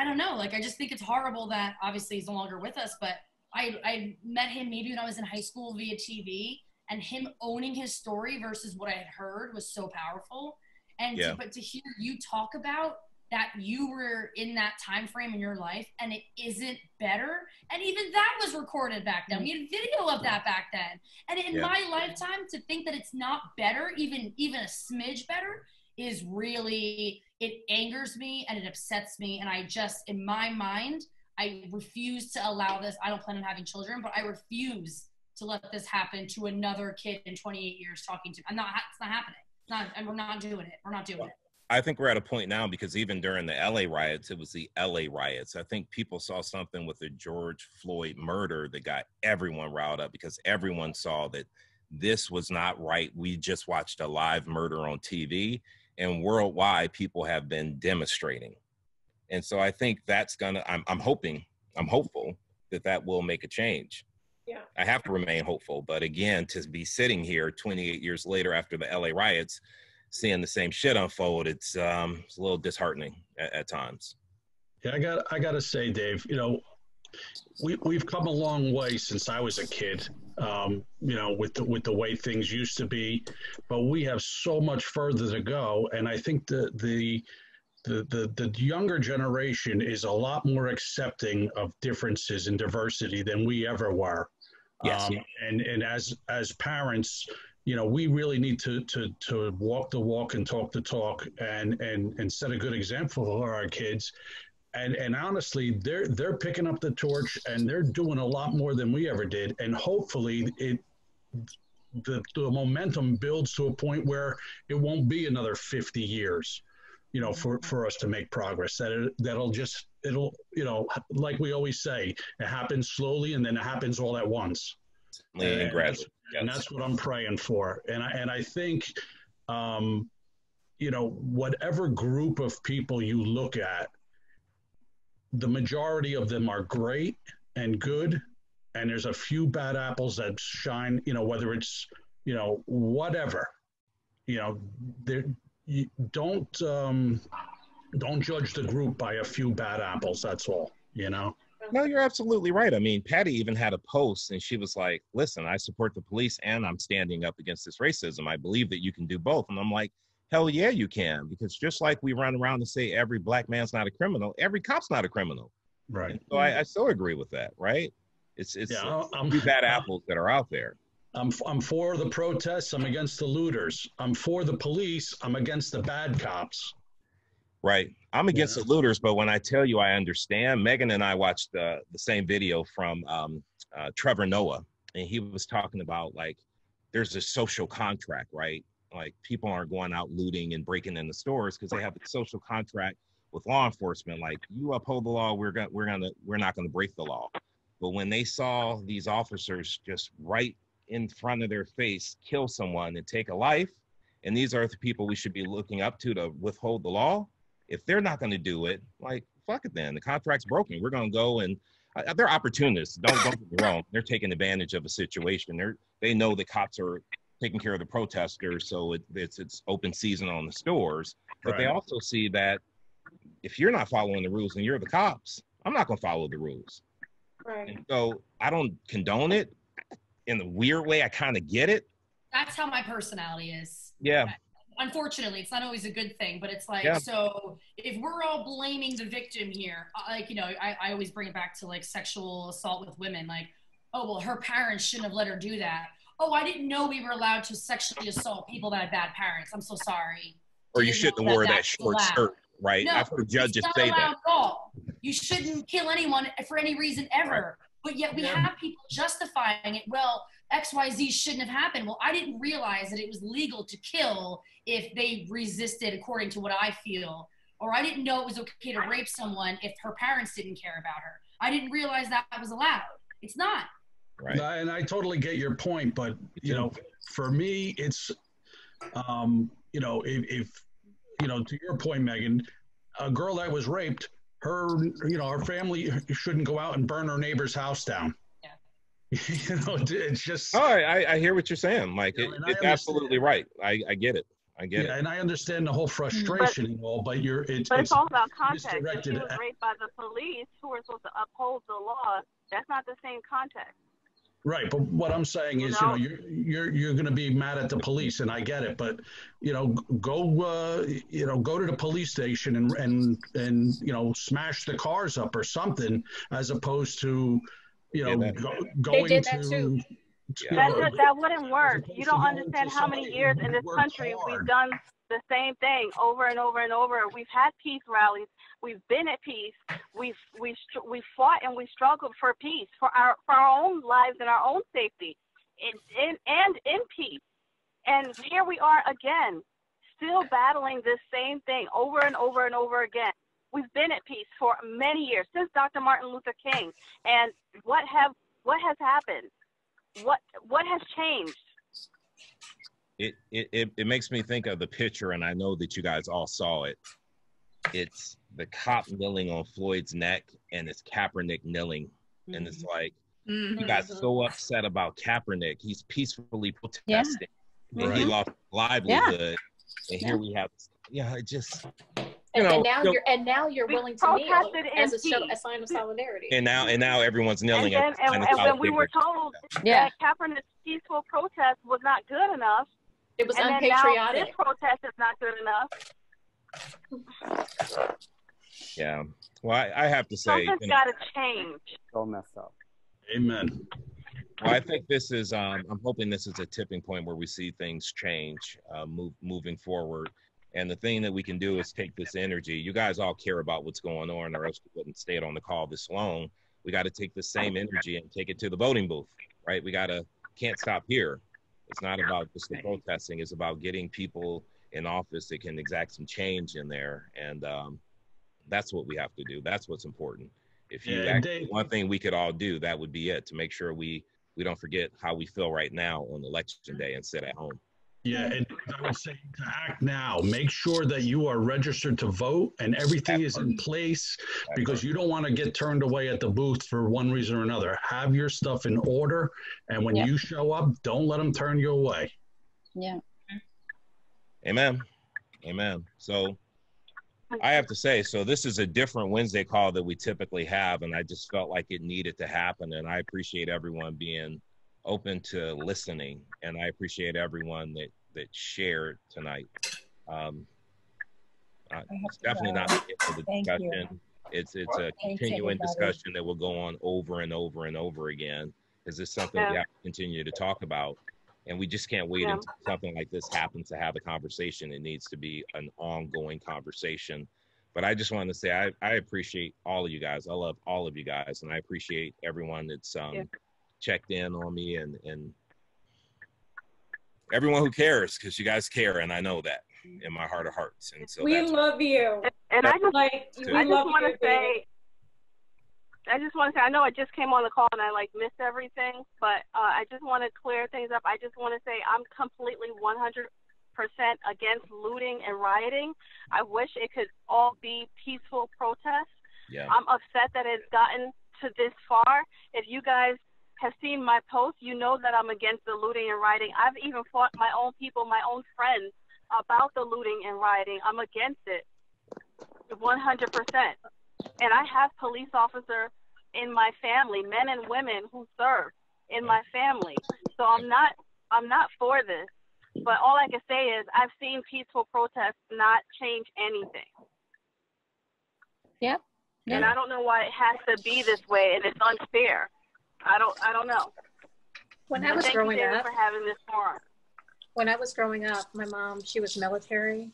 don't know, like, I just think it's horrible that obviously he's no longer with us, but I met him maybe when I was in high school via TV, and him owning his story versus what I had heard was so powerful. And but to hear you talk about that, you were in that time frame in your life and it isn't better, and even that was recorded back then. We had video of that back then, and in my lifetime, to think that it's not better, even a smidge better, is really, it angers me and it upsets me. And I just, in my mind, I refuse to allow this. I don't plan on having children, but I refuse to let this happen to another kid in 28 years talking to me. It's not happening. And we're not doing it. We're not doing it. I think we're at a point now, because even during the LA riots, it was the LA riots. I think people saw something with the George Floyd murder that got everyone riled up, because everyone saw that this was not right. We just watched a live murder on TV, and worldwide people have been demonstrating. And so I think that's I'm hopeful that will make a change. Yeah. I have to remain hopeful. But again, to be sitting here 28 years later after the LA riots, seeing the same shit unfold, it's a little disheartening at times. Yeah, I gotta say, Dave, you know, we've come a long way since I was a kid, you know, with the way things used to be, but we have so much further to go. And I think the younger generation is a lot more accepting of differences and diversity than we ever were. Yes. And as parents, you know, we really need to walk the walk and talk the talk, and set a good example for our kids. And honestly, they're picking up the torch, and they're doing a lot more than we ever did. And hopefully the momentum builds to a point where it won't be another 50 years, you know, for us to make progress. It'll, you know, like we always say, it happens slowly and then it happens all at once. And that's what I'm praying for. And I think, you know, whatever group of people you look at, the majority of them are great and good. And there's a few bad apples that shine, you know, whether it's, you know, whatever, you know, don't judge the group by a few bad apples. That's all, you know? No, you're absolutely right. I mean, Patty even had a post and she was like, listen, I support the police and I'm standing up against this racism. I believe that you can do both. And I'm like, hell yeah, you can. Because just like we run around and say every black man's not a criminal, every cop's not a criminal. Right. And so I still agree with that, right? It's bad apples that are out there. I'm for the protests. I'm against the looters. I'm for the police. I'm against the bad cops. Right. I'm against the looters, but when I tell you I understand, Megan and I watched the same video from Trevor Noah, and he was talking about, like, there's a social contract, right? Like people aren't going out looting and breaking in the stores because they have a social contract with law enforcement. Like, you uphold the law, we're not gonna break the law. But when they saw these officers just right in front of their face kill someone and take a life, and these are the people we should be looking up to withhold the law, if they're not going to do it, like, fuck it then. The contract's broken. We're going to go and they're opportunists. Don't get me wrong. They're taking advantage of a situation. They know the cops are taking care of the protesters, so it's open season on the stores. But they also see that if you're not following the rules and you're the cops, I'm not going to follow the rules. Right. And so I don't condone it. In the weird way, I kind of get it. That's how my personality is. Yeah. Unfortunately, it's not always a good thing, but it's like, so if we're all blaming the victim here, like, you know, I always bring it back to like sexual assault with women. Like, oh, well, her parents shouldn't have let her do that. Oh, I didn't know we were allowed to sexually assault people that had bad parents. I'm so sorry. Or you shouldn't have wore that short skirt, right? No, I've heard judges it's not say allowed that. At all. You shouldn't kill anyone for any reason ever. But yet we have people justifying it. Well, XYZ shouldn't have happened. Well, I didn't realize that it was legal to kill if they resisted according to what I feel. Or I didn't know it was okay to rape someone if her parents didn't care about her. I didn't realize that was allowed. It's not. Right. And I totally get your point, but, you know, for me, it's, you know, if you know, to your point, Megan, a girl that was raped, her family shouldn't go out and burn her neighbor's house down. Yeah. You know, it's just. Oh, I hear what you're saying, Mike. It's absolutely right. I get it. I get it. And I understand the whole frustration and all, but it's all about context. If she misdirected. was raped by the police who are supposed to uphold the law, that's not the same context. Right, but what I'm saying is, you know, you're going to be mad at the police, and I get it. But go to the police station and you know, smash the cars up or something, as opposed to going they did that too. That wouldn't work. You don't understand how many years in this country we've done the same thing over and over and over. We've had peace rallies. We've been at peace. We fought and we struggled for peace, for our own lives and our own safety, and in peace. And here we are again, still battling this same thing over and over and over again. We've been at peace for many years, since Dr. Martin Luther King. And what has happened? What has changed? It makes me think of the picture, and I know that you guys all saw it. It's the cop kneeling on Floyd's neck, and it's Kaepernick kneeling. And it's like, you got so upset about Kaepernick. He's peacefully protesting. And he lost livelihood. And here we have, it just, and now you're willing to kneel as a sign of solidarity. And now everyone's kneeling. And when we were told that Kaepernick's peaceful protest was not good enough, it was unpatriotic. Now this protest is not good enough. Yeah. Well, I have to say, something's got to change. So messed up. Amen. Well, I think this is. I'm hoping this is a tipping point where we see things change, moving forward. And the thing that we can do is take this energy. You guys all care about what's going on, or else we wouldn't stay on the call this long. We got to take the same energy and take it to the voting booth, right? Can't stop here. It's not about just the protesting. It's about getting people in office that can exact some change in there. And that's what we have to do. That's what's important. If you one thing we could all do, that would be it, to make sure we don't forget how we feel right now on election day and sit at home. Yeah, and I would say to act now. Make sure that you are registered to vote and everything is in place, because you don't want to get turned away at the booth for one reason or another. Have your stuff in order, and when you show up, don't let them turn you away. Yeah. Amen. Amen. So I have to say, so this is a different Wednesday call that we typically have, and I just felt like it needed to happen, and I appreciate everyone being open to listening, and I appreciate everyone that shared tonight. It's definitely not the end of the discussion. It's a continuing discussion that will go on over and over and over again, because it's something we have to continue to talk about, and we just can't wait until something like this happens to have a conversation. It needs to be an ongoing conversation. But I just wanted to say I appreciate all of you guys. I love all of you guys, and I appreciate everyone that's checked in on me and everyone who cares, because you guys care, and I know that in my heart of hearts. And so we love you. And I just, like, I just want to say, I know I just came on the call and I like missed everything, but I just want to clear things up. I just want to say I'm completely 100% against looting and rioting. I wish it could all be peaceful protests. Yeah. I'm upset that it's gotten to this far. If you guys have seen my posts, you know that I'm against the looting and rioting. I've even fought my own people, my own friends, about the looting and rioting. I'm against it 100%. And I have police officers in my family, men and women who serve in my family. So I'm not for this. But all I can say is I've seen peaceful protests not change anything. Yep. And I don't know why it has to be this way, and it's unfair. I don't know. When I was growing Thank you, up, David, for having this forum. when I was growing up, my mom, she was military,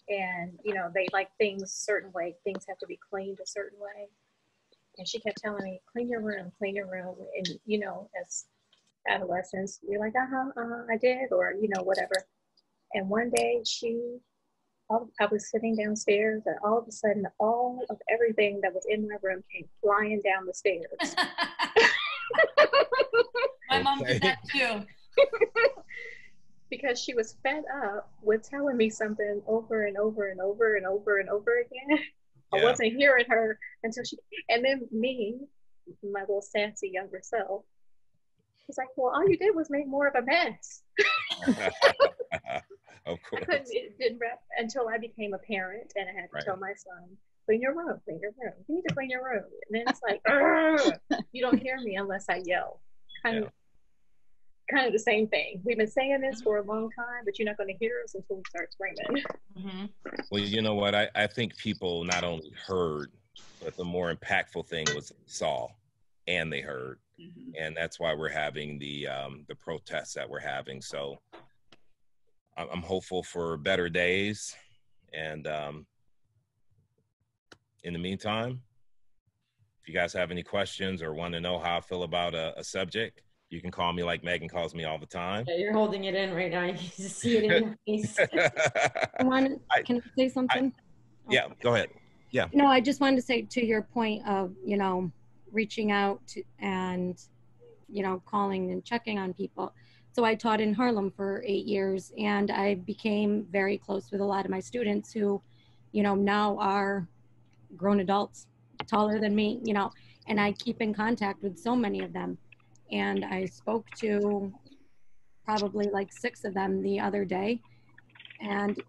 and you know, they like things certain way. Things have to be cleaned a certain way, and she kept telling me, "Clean your room, clean your room." And you know, as adolescents, we're like, I did, or you know, whatever. And one day, I was sitting downstairs, and all of a sudden, all of everything that was in my room came flying down the stairs. My mom did that too. Because she was fed up with telling me something over and over and over and over and over again. Yeah. I wasn't hearing her until and then me, my little sassy younger self, was like, well, all you did was make more of a mess. Of course. It didn't wrap until I became a parent, and I had to tell my son, clean your room, clean your room. You need to clean your room. And then it's like, you don't hear me unless I yell. Kind of the same thing. We've been saying this for a long time, but you're not going to hear us until we start screaming. Mm-hmm. Well, you know what? I think people not only heard, but the more impactful thing was saw, and they heard. Mm-hmm. And that's why we're having the protests that we're having. So I'm hopeful for better days. And in the meantime, if you guys have any questions or want to know how I feel about a subject, you can call me like Megan calls me all the time. Yeah, you're holding it in right now. You can just see it in your face. Can I say something? Yeah, go ahead. Yeah. No, I just wanted to say to your point of, you know, reaching out and, you know, calling and checking on people. So I taught in Harlem for 8 years, and I became very close with a lot of my students who, you know, now are grown adults, taller than me, you know, and I keep in contact with so many of them. And I spoke to probably like 6 of them the other day, and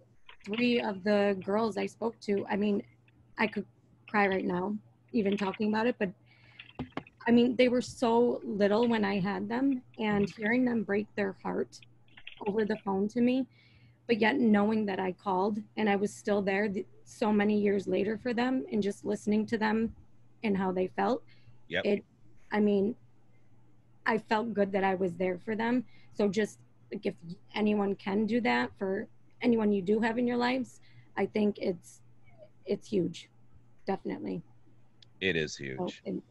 3 of the girls I spoke to, I mean, I could cry right now, even talking about it, but I mean, they were so little when I had them, and hearing them break their heart over the phone to me, but yet knowing that I called and I was still there so many years later for them, and just listening to them and how they felt. Yep. I mean, I felt good that I was there for them. So just like, if anyone can do that for anyone you do have in your lives, I think it's huge. Definitely. It is huge. So,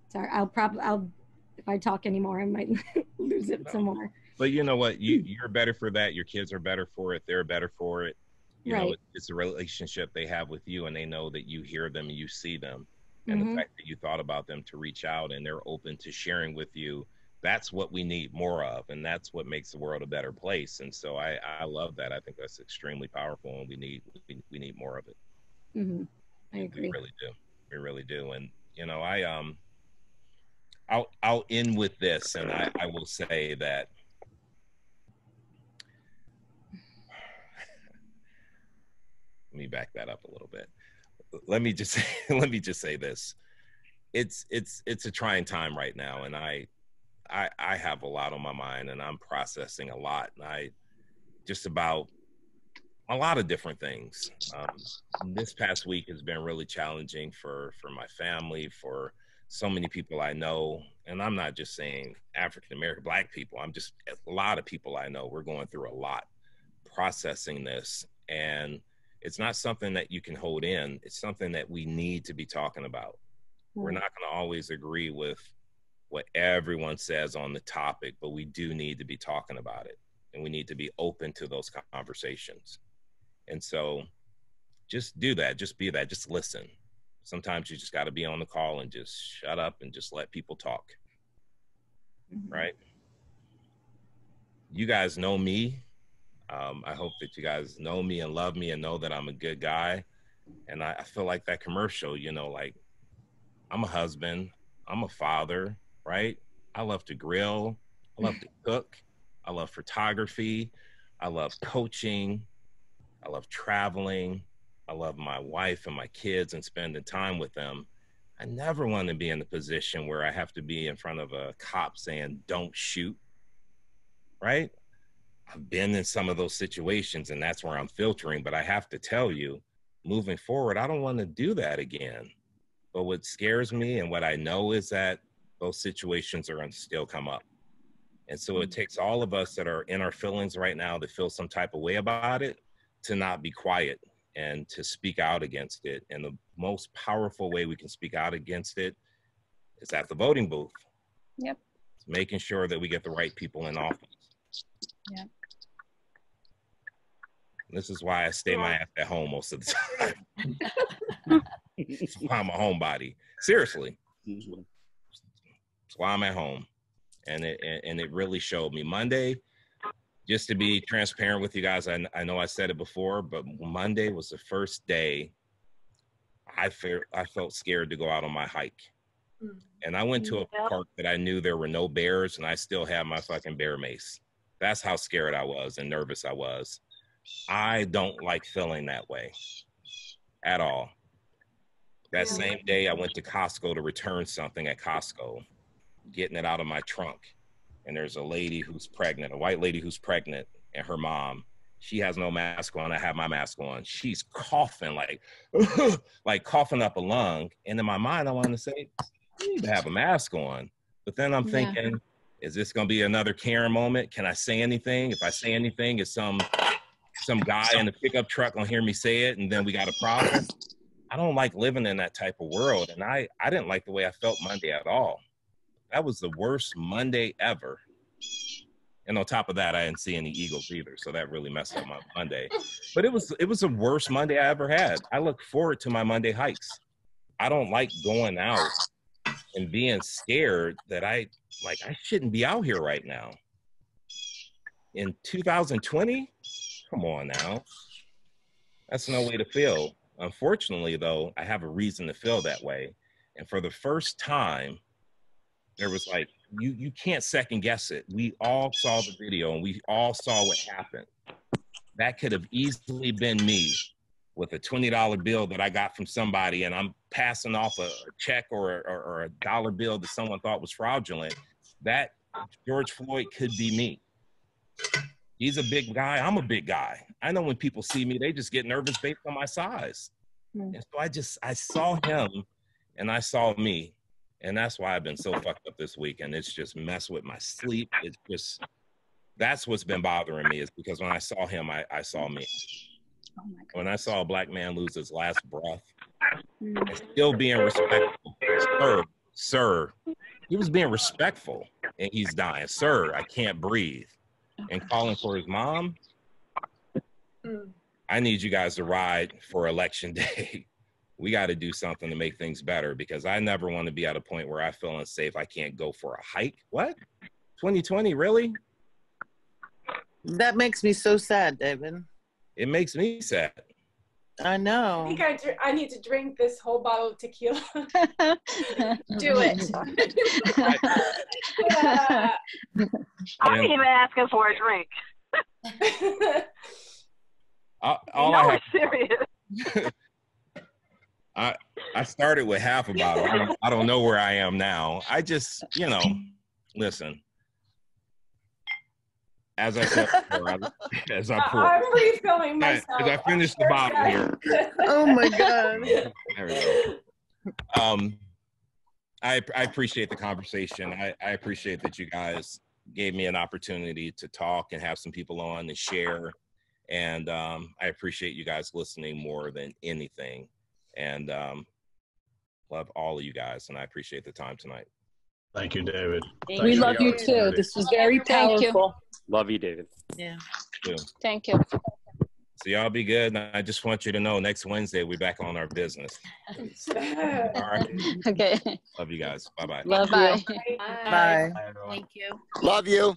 sorry, I'll if I talk anymore, I might lose it some more. But you know what? You're better for that. Your kids are better for it. They're better for it. You know, it's a relationship they have with you, and they know that you hear them and you see them. And the fact that you thought about them to reach out and they're open to sharing with you, that's what we need more of. And that's what makes the world a better place. And so I love that. I think that's extremely powerful, and we need more of it. Mm-hmm. I agree. We really do. We really do. And, you know, I'll end with this, and I will say that let me back that up a little bit. Let me just say this. It's a trying time right now, and I have a lot on my mind, and I'm processing a lot, and just about a lot of different things. This past week has been really challenging for my family, for so many people I know, and I'm not just saying African American, Black people. I'm just a lot of people I know. We're going through a lot processing this, and it's not something that you can hold in. It's something that we need to be talking about. We're not going to always agree with what everyone says on the topic, but we do need to be talking about it. and we need to be open to those conversations. And so just do that, just be that, just listen. Sometimes you just got to be on the call and just shut up and just let people talk. Right? You guys know me. I hope that you guys know me and love me and know that I'm a good guy. And I feel like that commercial, you know, like I'm a husband, I'm a father, right? I love to grill, I love to cook, I love photography, I love coaching, I love traveling, I love my wife and my kids and spending time with them. I never want to be in a position where I have to be in front of a cop saying, don't shoot, right? I've been in some of those situations and that's where I'm filtering, but I have to tell you, moving forward, I don't want to do that again. But what scares me and what I know is that those situations are going to still come up. And so it takes all of us that are in our feelings right now that feel some type of way about it to not be quiet and to speak out against it. And the most powerful way we can speak out against it is at the voting booth. Yep. It's making sure that we get the right people in office. Yep. This is why I stay my ass at home most of the time. That's why I'm a homebody. Seriously. That's why I'm at home. And it really showed me. Monday, just to be transparent with you guys, I know I said it before, but Monday was the first day I felt scared to go out on my hike. And I went to a park that I knew there were no bears, and I still had my fucking bear mace. That's how scared I was and nervous I was. I don't like feeling that way at all. That same day, I went to Costco to return something at Costco, getting it out of my trunk. And there's a lady who's pregnant, a white lady who's pregnant, and her mom. She has no mask on. I have my mask on. She's coughing, like coughing up a lung. And in my mind, I want to say, you need to have a mask on. But then I'm thinking, is this going to be another Karen moment? Can I say anything? If I say anything, is some guy in the pickup truck gonna hear me say it, and then we got a problem? I don't like living in that type of world, and I didn't like the way I felt Monday at all. That was the worst Monday ever. And on top of that, I didn't see any Eagles either, so that really messed up my Monday. But it was the worst Monday I ever had. I look forward to my Monday hikes. I don't like going out and being scared that I shouldn't be out here right now. In 2020, come on now. That's no way to feel. Unfortunately, though, I have a reason to feel that way. And for the first time, there was like, you can't second guess it. We all saw the video and we all saw what happened. That could have easily been me with a $20 bill that I got from somebody, and I'm passing off a check or a dollar bill that someone thought was fraudulent. That George Floyd could be me. He's a big guy. I'm a big guy. I know when people see me, they just get nervous based on my size. And so I saw him and I saw me. And that's why I've been so fucked up this week. And it's just messed with my sleep. It's just, that's what's been bothering me, is because when I saw him, I saw me. Oh my God. When I saw a black man lose his last breath and still being respectful. Sir, he was being respectful and he's dying. Sir, I can't breathe. And calling for his mom. I need you guys to ride for election day. We got to do something to make things better, because I never want to be at a point where I feel unsafe. I can't go for a hike. What? 2020, really? That makes me so sad, David. It makes me sad. I know. I think I need to drink this whole bottle of tequila. Do it. I'm even asking for a drink. I'm serious. I started with half a bottle. I don't know where I am now. I just, listen. As I said before, as I pour, I'm refilling myself. As I finish the bottle here. Oh my God. There we go. I appreciate the conversation. I appreciate that you guys gave me an opportunity to talk and have some people on and share. And I appreciate you guys listening more than anything. And love all of you guys. And I appreciate the time tonight. Thank you, David. We love you too. This was very powerful. Love you, David. Yeah. Yeah. Thank you. So y'all be good. And I just want you to know next Wednesday we're back on our business. All right. Okay. Love you guys. Bye-bye. Love Bye. you. Bye. Thank you. Love you.